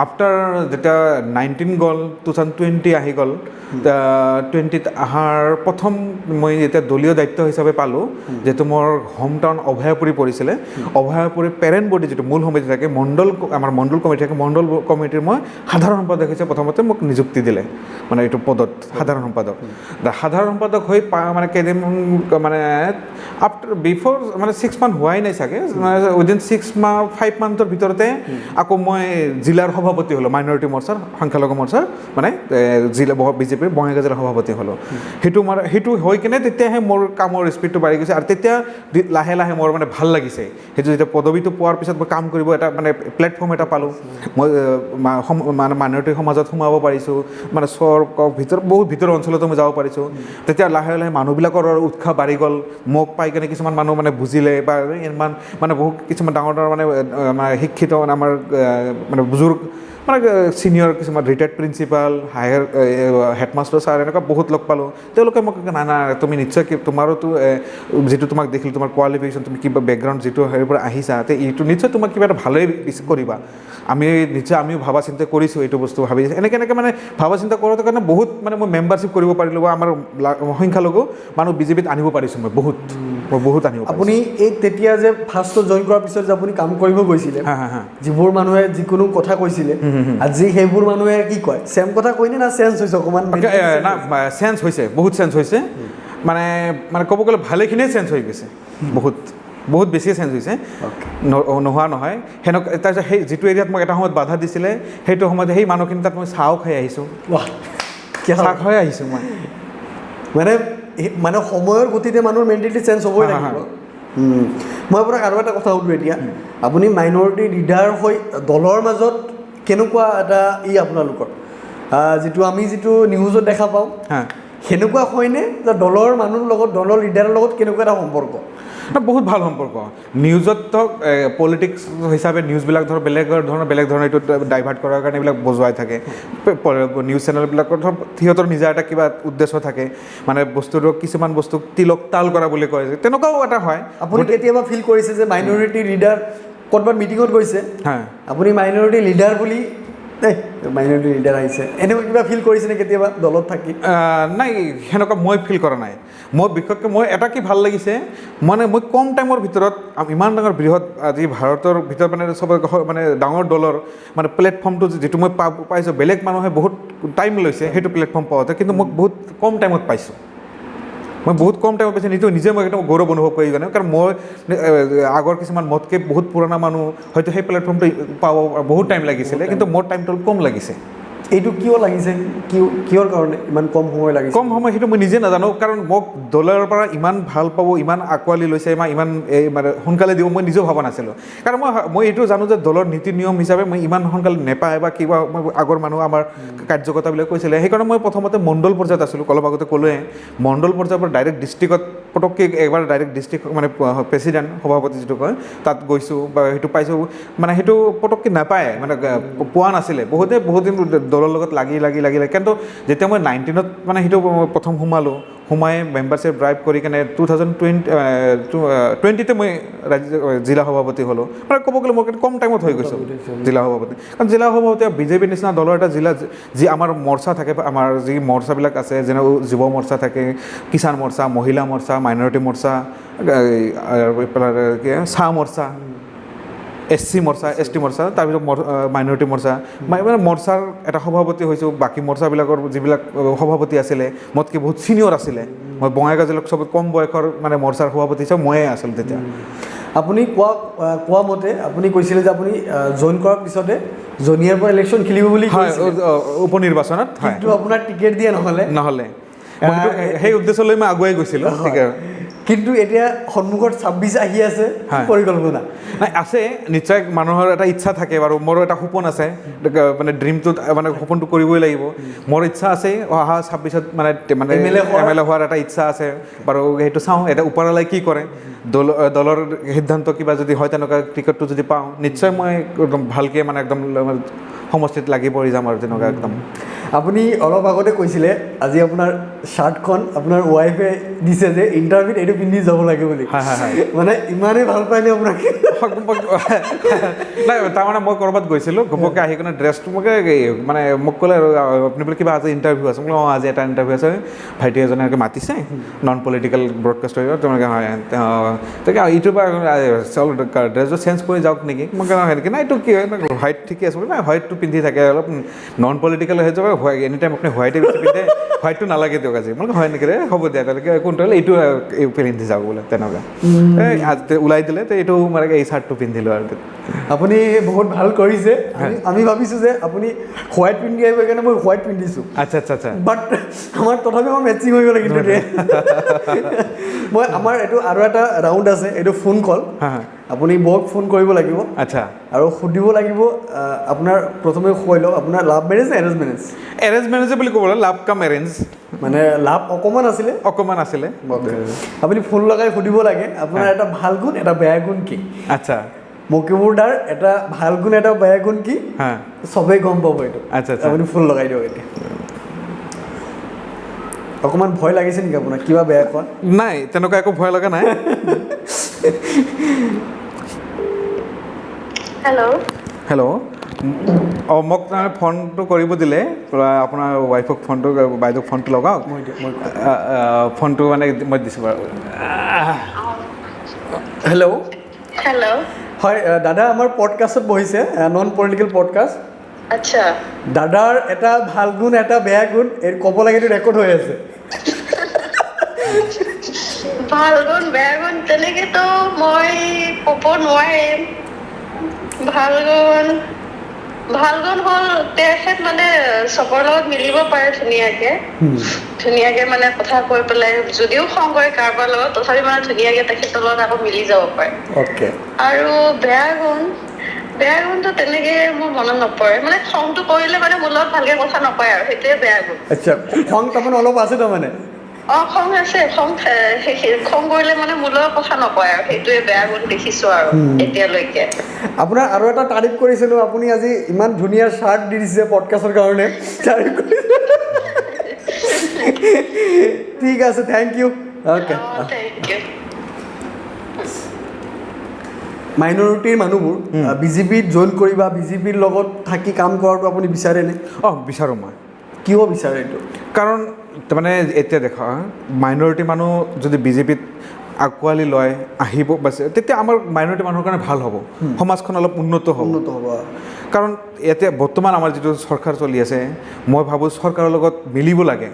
আফটাৰ যেতিয়া 19 গ'ল 2020 আহি গ'ল 20ত অহাৰ প্ৰথম মই যেতিয়া দলীয় দায়িত্ব হিচাপে পালোঁ যিহেতু মোৰ হোম টাউন অভয়াপুৰী পৰিছিলে অভয়াপুৰী পেৰেণ্ট বডি যিটো মূল সমিতি থাকে আমাৰ মণ্ডল কমিটি থাকে মণ্ডল কমিটিৰ মই সাধাৰণ সম্পাদক হিচাপে প্ৰথমতে মোক নিযুক্তি দিলে মানে এইটো পদত সাধাৰণ সম্পাদক হৈ মানে কেইদিন মানে আফটাৰ বিফ'ৰ মানে 6 মান্থ হোৱাই নাই চাগে উইদিন 5 মান্থৰ ভিতৰতে আকৌ মই জিলাৰ সভাপতি হ'লোঁ মাইনৰিটি মৰ্চাৰ সংখ্যালঘু মৰ্চাৰ মানে জিলা বিজেপিৰ বঙাইগাঁও জিলাৰ সভাপতি হ'লোঁ সেইটো হৈ কিনে তেতিয়াহে মোৰ কামৰ স্পীডটো বাঢ়ি গৈছে আৰু তেতিয়া লাহে লাহে মোৰ মানে ভাল লাগিছে সেইটো যেতিয়া পদবীটো পোৱাৰ পিছত মই কাম কৰিব এটা মানে প্লেটফৰ্ম এটা পালোঁ মই মানে মাইনৰিটি সমাজত সোমাব পাৰিছোঁ মানে বহুত ভিতৰৰ অঞ্চলতো মই যাব পাৰিছোঁ তেতিয়া লাহে লাহে মানুহবিলাকৰ উৎসাহ বাঢ়ি গ'ল মোক পাই কিনে কিছুমান মানুহ মানে বুজিলে বা ইমান মানে বহুত কিছুমান ডাঙৰ মানে শিক্ষিত আমাৰ মানে বুজুৰ্গ মানে ছিনিয়ৰ কিছুমান retired principal higher headmaster sir এনেকুৱা বহুত লগ পালোঁ তেওঁলোকে মোক না তুমি নিশ্চয় তোমাৰোতো যিটো তোমাক দেখিলোঁ তোমাৰ কোৱালিফিকেশ্যন তুমি কিবা বেকগ্ৰাউণ্ড যিটো হেৰিৰ পৰা আহিছা তে এইটো নিশ্চয় তোমাক কিবা এটা ভালেই কৰিবা আমিও ভাবা চিন্তা কৰিছোঁ এইটো বস্তু ভাবি এনেকৈ মানে ভাবা চিন্তা কৰোঁতে কাৰণে বহুত মানে মই মেম্বাৰশ্বিপ কৰিব পাৰিলোঁ বা আমাৰ সংখ্যালঘু মানুহ বিজেপিত আনিব পাৰিছোঁ মই বহুত আনিব আপুনি এই তেতিয়া যে ফাৰ্ষ্টত জইন কৰাৰ পিছত যে আপুনি কাম কৰিব গৈছিলে যিবোৰ মানুহে যিকোনো কথা কৈছিলে আজি সেইবোৰ মানুহে কি কয় চেম কথা কয়নে না চেঞ্জ হৈছে অকণমান না চেঞ্জ হৈছে বহুত চেঞ্জ হৈছে মানে মানে ক'ব গ'লে ভালেখিনিয়ে চেঞ্জ হৈ গৈছে বহুত বহুত বেছিয়ে চেঞ্জ হৈছে নোহোৱা নহয় সেনেকুৱা তাৰপিছত সেই যিটো এৰিয়াত মোক এটা সময়ত বাধা দিছিলে সেইটো সময়ত সেই মানুহখিনি তাত মই চাহও খাই আহিছোঁ চাহ খাই আহিছোঁ মই মানে মানে সময়ৰ গতিতে মানুহৰ মেণ্টেলিটি চেঞ্জ হ'বই লাগিব মই আপোনাক আৰু এটা কথা সুধোঁ এতিয়া আপুনি মাইনৰিটি লিডাৰ হৈ দলৰ মাজত কেনেকুৱা এটা আপোনালোকৰ যিটো নিউজত দেখা পাওঁ সেনেকুৱা হয়নে যে দলৰ মানুহৰ লগত দলৰ লিডাৰৰ লগত কেনেকুৱা এটা সম্পৰ্ক বহুত ভাল সম্পৰ্ক নিউজত ধৰক পলিটিক্স হিচাপে নিউজবিলাক ধৰক বেলেগ ধৰণৰ এইটো ডাইভাৰ্ট কৰাৰ কাৰণে এইবিলাক বজোৱাই থাকে নিউজ চেনেলবিলাকৰ ধৰক সিহঁতৰ নিজা এটা কিবা উদ্দেশ্য থাকে মানে বস্তুটো কিছুমান বস্তু তিলক তাল কৰা বুলি কয় যে তেনেকুৱাও এটা হয় আপুনি কেতিয়াবা ফিল কৰিছে যে মাইনৰিটি লিডাৰ ক'ৰবাত মিটিঙত গৈছে আপুনি মাইনৰিটি লিডাৰ বুলি মাইনৰিটি লিডাৰ আহিছে এনেকুৱা কিবা ফিল কৰিছেনে কেতিয়াবা দলত থাকি নাই সেনেকুৱা মই ফিল কৰা নাই মই বিশেষকৈ মই এটা কি ভাল লাগিছে মানে মই কম টাইমৰ ভিতৰত ইমান ডাঙৰ বৃহৎ আজি ভাৰতৰ ভিতৰত মানে চবৰে মানে ডাঙৰ দলৰ মানে প্লেটফৰ্মটো যিটো মই পাইছোঁ বেলেগ মানুহে বহুত টাইম লৈছে সেইটো প্লেটফৰ্ম পাওঁতে কিন্তু মই বহুত কম টাইমত পাইছোঁ মই বহুত কম টাইমত পাইছোঁ নিজে মই একদম গৌৰৱ অনুভৱ কৰি জানো কাৰণ মই আগৰ কিছুমান মতকৈ বহুত পুৰণা মানুহ হয়তো সেই প্লেটফৰ্মটো পাব বহুত টাইম লাগিছিলে কিন্তু মোৰ টাইমটো কম লাগিছে এইটো কিয় লাগিছে কিহৰ কাৰণে ইমান কম সময় লাগিছে কম সময় সেইটো মই নিজে নাজানো কাৰণ মোক দলৰ পৰা ইমান ভাল পাব ইমান আঁকোৱালি লৈছে ইমান মানে সোনকালে দিব মই নিজেও ভবা নাছিলোঁ কাৰণ মই এইটো জানো যে দলৰ নীতি নিয়ম হিচাপে মই ইমান সোনকালে নেপায় বা কিবা আগৰ মানুহ আমাৰ কাৰ্যকৰ্তাবিলাক কৈছিলে সেইকাৰণে মই প্ৰথমতে মণ্ডল পৰ্যায়ত আছিলোঁ অলপ আগতে ক'লোৱে মণ্ডল পৰ্যায়ৰ পৰা ডাইৰেক্ট ডিষ্ট্ৰিক্টত পটককৈ এবাৰ ডাইৰেক্ট ডিষ্ট্ৰিক্ট মানে প্ৰেচিডেণ্ট সভাপতি যিটো কয় তাত গৈছোঁ বা সেইটো পাইছোঁ মানে সেইটো পটককৈ নাপায় মানে পোৱা নাছিলে বহুত দিন দলৰ লগত লাগি কিন্তু যেতিয়া মই 19ত মানে সেইটো প্ৰথম সোমাই মেম্বাৰশ্বিপ ড্ৰাইভ কৰি কেনে 2020তে মই জিলা সভাপতি হ'লোঁ মানে ক'ব গ'লে মোৰ কম টাইমত হৈ গৈছোঁ জিলা সভাপতি কাৰণ জিলা সভাপতি বিজেপিৰ নিচিনা দলৰ এটা জিলা যি আমাৰ মৰ্চা থাকে আমাৰ যি মৰ্চাবিলাক আছে যেনে যুৱ মৰ্চা থাকে কিষাণ মৰ্চা মহিলা মৰ্চা মাইনৰিটি মৰ্চা চাহ মৰ্চা SC মৰ্চা ST মৰ্চা তাৰপিছত মাইনৰিটি মৰ্চা মানে মৰ্চাৰ এটা সভাপতি হৈছোঁ বাকী মৰ্চাবিলাকৰ যিবিলাক সভাপতি আছিলে মোতকৈ বহুত ছিনিয়ৰ আছিলে মই বঙাইগাঁও জিলাত চবত কম বয়সৰ মানে মৰ্চাৰ সভাপতি হিচাপে ময়ে আছিলোঁ তেতিয়া আপুনি কোৱা মতে আপুনি কৈছিলে যে আপুনি জইন কৰাৰ পিছতে জনিয়াৰ পৰা ইলেকশ্যন খেলিব বুলি উপ নিৰ্বাচনত কিন্তু আপোনাৰ টিকেট দিয়ে নহ'লে সেই উদ্দেশ্যলৈ মই আগুৱাই গৈছিলোঁ কিন্তু এতিয়া সন্মুখত 26 আহি আছে পৰিকল্পনা নাই আছে নিশ্চয় মানুহৰ এটা ইচ্ছা থাকে বাৰু মোৰো এটা সপোন আছে মানে ড্ৰিমটো মানে সপোনটো কৰিবই লাগিব মোৰ ইচ্ছা আছে অহা 26ত মানে MLA হোৱাৰ এটা ইচ্ছা আছে বাৰু সেইটো চাওঁ এটা ওপৰলৈ কি কৰে দলৰ সিদ্ধান্ত কিবা যদি হয় তেনেকুৱা টিকেটটো যদি পাওঁ নিশ্চয় মই একদম ভালকৈ মানে একদম সমষ্টিত লাগি পৰি যাম আৰু তেনেকুৱা একদম আপুনি অলপ আগতে কৈছিলে আজি আপোনাৰ শ্বাৰ্টখন আপোনাৰ ৱাইফে দিছে যে ইণ্টাৰভিউত এইটো পিন্ধি যাব লাগে বুলি মানে ইমানেই ভাল পাইনে আপোনাক নাই তাৰমানে মই ক'ৰবাত গৈছিলোঁ ঘপককৈ আহি কিনে ড্ৰেছটো মানে মোক ক'লে আৰু আপুনি বোলে কিবা আজি ইণ্টাৰভিউ আছে মই আজি এটা ইণ্টাৰভিউ আছে ভাইটি এজনে মাতিছে নন পলিটিকেল ব্ৰডকাষ্টাৰ তেওঁলোকে হয় তাকে ইটোৰ পৰা চল ড্ৰেছটো চেঞ্জ কৰি যাওক নেকি মই সেনেকৈ নাই এইটো কি হয় হোৱাইট ঠিকে আছে বোলে নাই হোৱাইটটো পিন্ধি থাকে অলপ নন পলিটিকেল হৈ যাব এনি টাইম আপুনি হোৱাইটে বেছি পিন্ধে হোৱাইটটো নালাগে দিয়ক আজি মই হয় নেকি ৰে হ'ব দিয়া তেওঁলোকে কোনটো হ'লে এইটো পিন্ধি যাওক বোলে তেনেকুৱা আজি ওলাই দিলে তো এইটো মানে এই চাৰ্টটো পিন্ধিলোঁ আৰু আপুনি বহুত ভাল কৰিছে আমি ভাবিছোঁ যে আপুনি হোৱাইট পিন্ধি আহিব কাৰণে মই হোৱাইট পিন্ধিছোঁ আচ্ছা বাট আমাৰ তথাপি আমাৰ মেচিং হৈ গ'ল কিন্তু মই আমাৰ এইটো আৰু এটা ৰাউণ্ড আছে এইটো ফোন কল আপুনি বক ফোন কৰিব লাগিব আচ্ছা আৰু সুধিব লাগিব আপোনাৰ প্ৰথমে কৈ লওক আপোনাৰ লাভ মেৰেজ নে এৰেঞ্জ মেৰেজ বুলি ক'বলৈ লাভ কাম এৰেঞ্জ মানে লাভ অকণমান আছিলে আপুনি ফোন লগাই সুধিব লাগে আপোনাৰ এটা ভাল গুণ এটা বেয়া গুণ কি আচ্ছা মকিবুৰ দাৰ এটা ভাল গুণ এটা বেয়া গুণ কি চবেই গম পাব এইটো আচ্ছা আপুনি ফোন লগাই দিয়ক এতিয়া অকণমান ভয় লাগিছে নেকি আপোনাৰ কিবা বেয়া কোৱা নাই তেনেকুৱা একো ভয় লগা নাই হেল্ল' মোক তাৰমানে ফোনটো কৰিব দিলে আপোনাৰ ৱাইফক ফোনটো বাইদেউক ফোনটো লগাওক ফোনটো মানে মই দিছোঁ বাৰু হেল্ল' হয় দাদা আমাৰ পডকাষ্টত বহিছে নন পলিটিকেল পডকাষ্ট আচ্ছা দাদাৰ এটা ভাল গুণ এটা বেয়া গুণ এই ক'ব লাগে ৰেকৰ্ড হৈ আছে ভাল গুণ বেয়া গুণ তেনেকেতো মই ক'ব নোৱাৰিম। ভাল গুণ হ'ল তেখেত মানে চবৰ লগত মিলিব পাৰে ধুনীয়াকে মানে কথা কৈ পেলাই, যদিও খং কৰে কাৰোবাৰ লগত তথাপি মানে ধুনীয়াকে তেখেতৰ লগত আকৌ মিলি যাব পাৰে। আৰু বেয়া গুণটো তেনেকে মোৰ মনত নপৰে, মানে খংটো কৰিলে মানে মোৰ লগত ভালকে কথা নকয় আৰু সেইটোৱে বেয়া গুণ। আচ্ছা, খং তাৰমানে অলপ আছে তাৰমানে? খং আছে, খং কৰিলে মানে মোৰ লগত কথা নকয় আৰু সেইটোৱে বেয়া গুণ দেখিছো আৰু এতিয়ালৈকে। আপোনাৰ আৰু এটা তাৰিফ কৰিছিলোঁ, আপুনি আজি ইমান ধুনীয়া চাৰ্ট দি দিছে পডকাষ্টৰ কাৰণে। ঠিক আছে, thank you. Okay. Thank you. মাইনৰিটিৰ মানুহবোৰ বিজেপিত জইন কৰি বা বিজেপিৰ লগত থাকি কাম কৰাটো আপুনি বিচাৰেনে? বিচাৰোঁ মই। কিয় বিচাৰে এইটো? কাৰণ তাৰমানে এতিয়া দেখা মাইনৰিটি মানুহ যদি বিজেপিত আঁকোৱালি লয় আহিব বাছে, তেতিয়া আমাৰ মাইনৰিটি মানুহৰ কাৰণে ভাল হ'ব, সমাজখন অলপ উন্নত হ'ব। কাৰণ এতিয়া বৰ্তমান আমাৰ যিটো চৰকাৰ চলি আছে, মই ভাবোঁ চৰকাৰৰ লগত মিলিব লাগে,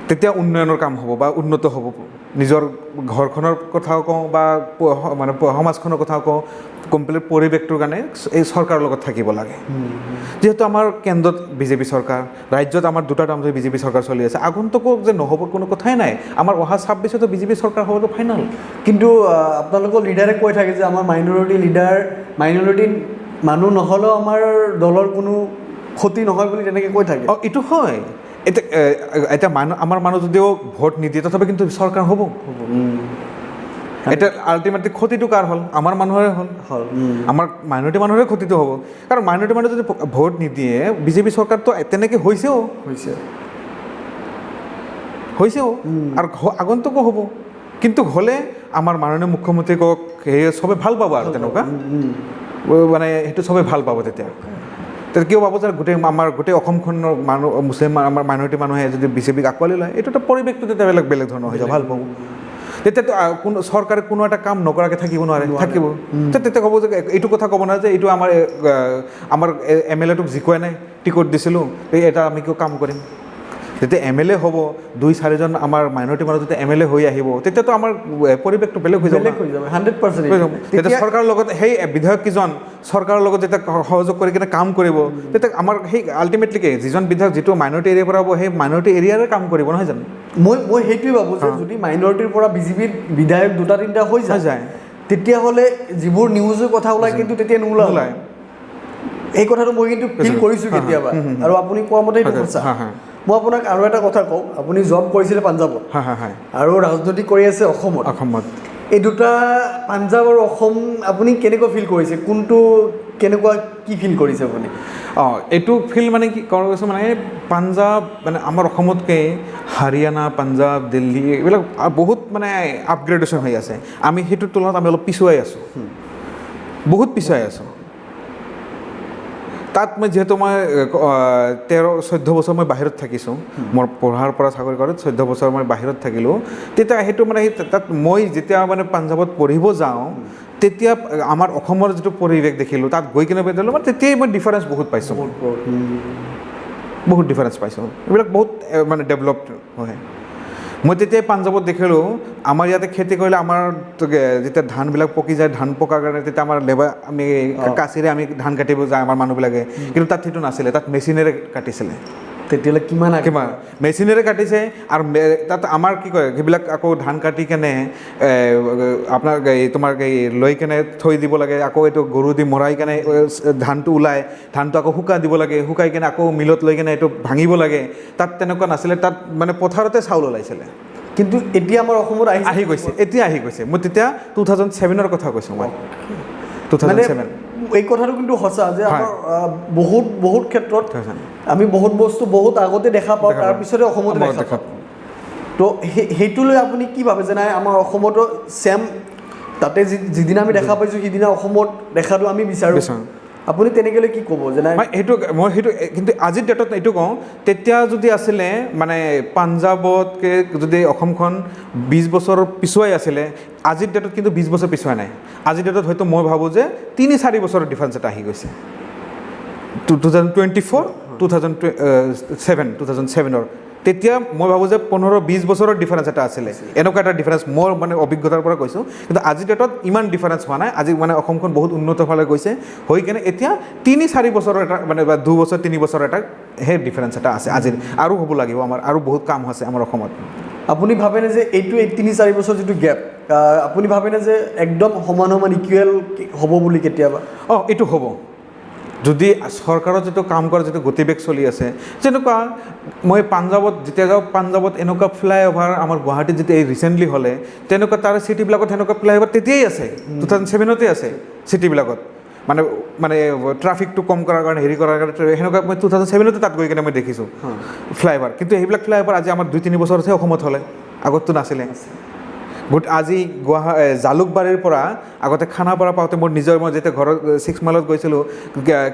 তেতিয়া উন্নয়নৰ কাম হ'ব বা উন্নত হ'ব। নিজৰ ঘৰখনৰ কথাও কওঁ বা মানে সমাজখনৰ কথাও কওঁ, কমপ্লিট পৰিৱেশটোৰ কাৰণে এই চৰকাৰৰ লগত থাকিব লাগে। যিহেতু আমাৰ কেন্দ্ৰত বিজেপি চৰকাৰ, ৰাজ্যত আমাৰ দুটা টাৰ্ম ধৰি বিজেপি চৰকাৰ চলি আছে, আগন্তুকো যে নহ'ব কোনো কথাই নাই। আমাৰ অহা 26তো বিজেপি চৰকাৰ হ'বতো ফাইনেল। কিন্তু আপোনালোকৰ লিডাৰে কৈ থাকে যে আমাৰ মাইনৰিটি মানুহ নহ'লেও আমাৰ দলৰ কোনো ক্ষতি নহয় বুলি তেনেকৈ কৈ থাকে। এইটো হয়। এতিয়া আমাৰ মানুহ যদিও ভোট নিদিয়ে তথাপি কিন্তু চৰকাৰ হ'ব। এতিয়া আল্টিমেটলি ক্ষতিটো কাৰ হ'ল? আমাৰ মানুহৰে হ'ল। আমাৰ মাইনৰিটি মানুহৰে ক্ষতিটো হ'ব। কাৰণ মাইনৰিটি মানুহে যদি ভোট নিদিয়ে, বিজেপি চৰকাৰটো তেনেকৈ হৈছেও আৰু আগন্তুকো হ'ব। কিন্তু হ'লে আমাৰ মাননীয় মুখ্যমন্ত্ৰী কওক, সেই চবে ভাল পাব আৰু তেনেকুৱা মানে সেইটো চবে ভাল পাব। তেতিয়া কিয় পাব যে আমাৰ গোটেই অসমখনৰ মানুহ মুছলিম আমাৰ মাইনৰিটি মানুহে যদি বিজেপিক আঁকোৱালি লয়, এইটো এটা পৰিৱেশটো তেতিয়া বেলেগ ধৰণৰ হৈ যাব, ভাল পাব। তেতিয়াতো কোনো চৰকাৰে কোনো এটা কাম নকৰাকৈ থাকিব নোৱাৰে, থাকিব। তেতিয়া ক'ব যে এইটো কথা ক'ব নোৱাৰে যে এইটো আমাৰ MLA-টোক জিকুৱাই নাই, টিকট দিছিলোঁ, এটা আমি কিয় কাম কৰিম। যেতিয়া MLA হ'ব, 2-4জন আমাৰ মাইনৰিটি মানুহ যেতিয়া MLA হৈ আহিব, তেতিয়াতো আমাৰ পৰিৱেশটো বেলেগ হৈ যাব। 100%। তেতিয়া চৰকাৰৰ লগত সেই বিধায়ককেইজন চৰকাৰৰ লগত যেতিয়া সহযোগ কৰি কিনে কাম কৰিব, তেতিয়া আমাৰ সেই আল্টিমেটলি যিজন বিধায়ক যিটো মাইনৰিটি এৰিয়াৰ পৰা হ'ব, সেই মাইনৰিটি এৰিয়াৰে কাম কৰিব, নহয় জানো? মই সেইটোৱে ভাবোঁ যে যদি মাইনৰিটিৰ পৰা বিজেপিত বিধায়ক 2-3টা হৈ যায়, তেতিয়াহ'লে যিবোৰ নিউজৰ কথা ওলায় কিন্তু তেতিয়া নোলায়। এই কথাটো মই কিন্তু ফিল কৰিছোঁ কেতিয়াবা, আৰু আপুনি কোৱা মতে সেইটো সঁচা। মই আপোনাক আৰু এটা কথা কওঁ, আপুনি জব কৰিছিলে পাঞ্জাৱত আৰু ৰাজনীতি কৰি আছে অসমত। এই দুটা পাঞ্জাৱ আৰু অসম আপুনি কেনেকুৱা ফিল কৰিছে? কোনটো কেনেকুৱা কি ফিল কৰিছে আপুনি? এইটো ফিল মানে কি কৰা গৈছে, মানে পাঞ্জাৱ মানে আমাৰ অসমতকৈ হাৰিয়ানা, পাঞ্জাৱ, দিল্লী এইবিলাক বহুত মানে আপগ্ৰেডেশ্যন হৈ আছে। আমি সেইটোৰ তুলনাত আমি অলপ পিছুৱাই আছোঁ, বহুত পিছুৱাই আছোঁ। তাত মই যিহেতু মই 13-14 বছৰ মই বাহিৰত থাকিছোঁ, মোৰ পঢ়াৰ পৰা চাকৰি কৰাত 14 বছৰ মই বাহিৰত থাকিলোঁ। তেতিয়া সেইটো মানে তাত মই যেতিয়া মানে পাঞ্জাৱত পঢ়িব যাওঁ, তেতিয়া আমাৰ অসমৰ যিটো পৰিৱেশ দেখিলোঁ, তাত গৈ কিনে বেদালোঁ, মানে তেতিয়াই মই ডিফাৰেঞ্চ বহুত পাইছোঁ, বহুত ডিফাৰেঞ্চ পাইছোঁ। এইবিলাক বহুত মানে ডেভেলপড হয়। মই তেতিয়াই পাঞ্জাৱত দেখিলোঁ, আমাৰ ইয়াতে খেতি কৰিলে আমাৰ যেতিয়া ধানবিলাক পকি যায়, ধান পকাৰ কাৰণে তেতিয়া আমাৰ আমি কাচিৰে আমি ধান কাটিব যায় আমাৰ মানুহবিলাকে, কিন্তু তাত সেইটো নাছিলে, তাত মেচিনেৰে কাটিছিলে। তেতিয়াহ'লে কিমান মেচিনেৰে কাটিছে। আৰু তাত আমাৰ কি কয়, সেইবিলাক আকৌ ধান কাটি কেনে আপোনাৰ তোমাৰ লৈ কেনে থৈ দিব লাগে, আকৌ এইটো গৰু দি মৰাই কেনে ধানটো ওলাই, ধানটো আকৌ শুকাই দিব লাগে, শুকাই কেনে আকৌ মিলত লৈ কেনে এইটো ভাঙিব লাগে। তাত তেনেকুৱা নাছিলে, তাত মানে পথাৰতে চাউল ওলাইছিলে। কিন্তু এতিয়া আমাৰ অসমত আহি গৈছে, এতিয়া আহি গৈছে। মই তেতিয়া 2007ৰ কথা কৈছোঁ, মই 2007। এই কথাটো কিন্তু সঁচা যে আমাৰ বহুত ক্ষেত্ৰত আমি বহুত বস্তু বহুত আগতে দেখা পাওঁ, তাৰপিছতে অসমতে দেখা পাওঁ। তো সেইটো লৈ আপুনি কি ভাবে যে নাই আমাৰ অসমতো ছেম, তাতে যিদিনা আমি দেখা পাইছোঁ সিদিনা অসমত দেখাটো আমি বিচাৰোঁ? আপুনি তেনেকৈ কি ক'ব যে নাই? মই সেইটো কিন্তু আজিৰ ডেটত এইটো কওঁ, তেতিয়া যদি আছিলে মানে পাঞ্জাৱতকৈ যদি অসমখন 20 বছৰ পিছুৱাই আছিলে, আজিৰ ডেটত কিন্তু 20 বছৰ পিছুৱাই নাই। আজিৰ ডেটত হয়তো মই ভাবোঁ যে 3-4 বছৰৰ ডিফাৰেঞ্চ এটা আহি গৈছে। 2024, 2007ৰ তেতিয়া মই ভাবোঁ যে 15-20 বছৰৰ ডিফাৰেঞ্চ এটা আছিলে এনেকুৱা এটা ডিফাৰেঞ্চ মোৰ মানে অভিজ্ঞতাৰ পৰা কৈছোঁ কিন্তু আজিৰ ডেটত ইমান ডিফাৰেঞ্চ হোৱা নাই আজি মানে অসমখন বহুত উন্নত ফালে গৈছে হৈ কেনে এতিয়া 3-4 বছৰৰ এটা মানে বা 2 বছৰ 3 বছৰ এটা সেই ডিফাৰেঞ্চ এটা আছে আজিৰ আৰু হ'ব লাগিব আমাৰ আৰু বহুত কাম আছে আমাৰ অসমত আপুনি ভাবেনে যে এইটো 3-4 বছৰ যিটো গেপ আপুনি ভাবেনে যে একদম সমান ইকুৱেল হ'ব বুলি কেতিয়াবা এইটো হ'ব যদি চৰকাৰৰ যিটো কাম কৰা যিটো গতিবেগ চলি আছে যেনেকুৱা মই পাঞ্জাৱত যেতিয়া যাওঁ পাঞ্জাৱত এনেকুৱা ফ্লাইঅভাৰ আমাৰ গুৱাহাটীত যেতিয়া এই ৰিচেণ্টলি হ'লে তেনেকুৱা তাৰ চিটিবিলাকত সেনেকুৱা ফ্লাইঅভাৰ তেতিয়াই আছে 2007 আছে চিটিবিলাকত মানে মানে ট্ৰাফিকটো কম কৰাৰ কাৰণে হেৰি কৰাৰ কাৰণে সেনেকুৱা মই 2007 তাত গৈ কিনে মই দেখিছোঁ ফ্লাইঅভাৰ কিন্তু সেইবিলাক ফ্লাইঅভাৰ আজি আমাৰ 2-3 বছৰতহে অসমত হ'লে আগততো নাছিলে বুট আজি জালুকবাৰীৰ পৰা আগতে খানাপাৰা পাওঁতে মোৰ নিজৰ মই যেতিয়া ঘৰত 6 মাইলত গৈছিলোঁ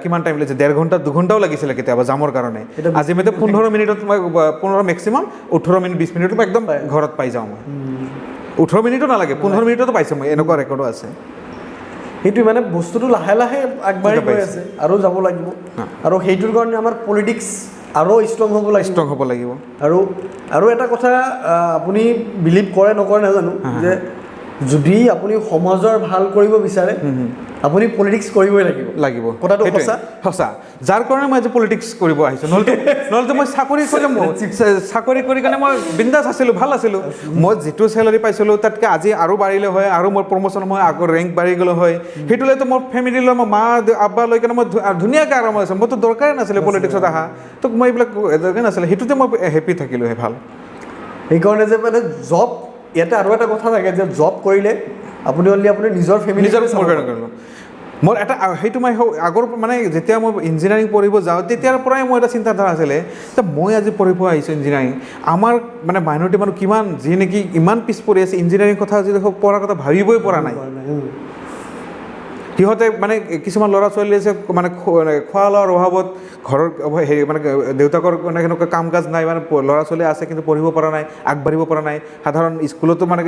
কিমান টাইম লাগিছে 1.5 ঘণ্টা 2 ঘণ্টাও লাগিছিলে কেতিয়াবা জামৰ কাৰণে আজি মই 15 মিনিটত মই 15 মেক্সিমাম 18 মিনিট 20 মিনিটত একদম ঘৰত পাই যাওঁ মই 18 মিনিটো নালাগে 15 মিনিটতো পাইছোঁ মই এনেকুৱা ৰেকৰ্ডো আছে সেইটো মানে বস্তুটো লাহে লাহে আগবাঢ়ি গৈ আছে আৰু যাব লাগিব আৰু সেইটোৰ কাৰণে আমাৰ পলিটিক্স আৰু ষ্ট্ৰং হ'ব লাগিব আৰু এটা কথা আপুনি বিলিভ কৰে নকৰে নাজানো যে যদি আপুনি সমাজৰ ভাল কৰিব বিচাৰে আপুনি পলিটিক্স কৰিবই লাগিব কথাটো সঁচা যাৰ কাৰণে মই আজি পলিটিক্স কৰিব আহিছোঁ নহ'লে মই চাকৰি কৰি কাৰণে মই বিন্দাছ আছিলোঁ ভাল আছিলোঁ মই যিটো চেলাৰী পাইছিলোঁ তাতকৈ আজি আৰু বাঢ়িলে হয় আৰু মোৰ প্ৰমোশ্যন হয় আগৰ ৰেংক বাঢ়ি গ'লে হয় সেইটো লৈতো মোৰ ফেমিলি লৈ মই মা আব্বা লৈ কেনে মই ধুনীয়াকৈ আৰাম আছোঁ মইতো দৰকাৰে নাছিলে পলিটিক্সত অহা তো মই এইবিলাক দৰকাৰ নাছিলে সেইটোতে মই হেপী থাকিলোঁ ভাল সেইকাৰণে যে মানে জব ইয়াতে আৰু এটা কথা থাকে যে জব কৰিলে আপুনি অনলি আপুনি নিজৰ ফেমিলি মোৰ এটা সেইটো মই আগৰ মানে যেতিয়া মই ইঞ্জিনিয়াৰিং পঢ়িব যাওঁ তেতিয়াৰ পৰাই মোৰ এটা চিন্তাধাৰা আছিলে যে মই আজি পঢ়িব আহিছোঁ ইঞ্জিনিয়াৰিং আমাৰ মানে মাইনৰিটি মানুহ কিমান যি নেকি ইমান পিছ পৰি আছে ইঞ্জিনিয়াৰিং কথা যদি পঢ়াৰ কথা ভাবিবই পৰা নাই সিহঁতে মানে কিছুমান ল'ৰা ছোৱালী আছে মানে খোৱা লোৱাৰ অভাৱত ঘৰৰ হেৰি মানে দেউতাকৰ মানে সেনেকুৱা কাম কাজ নাই মানে ল'ৰা ছোৱালী আছে কিন্তু পঢ়িব পৰা নাই আগবাঢ়িব পৰা নাই সাধাৰণ স্কুলতো মানে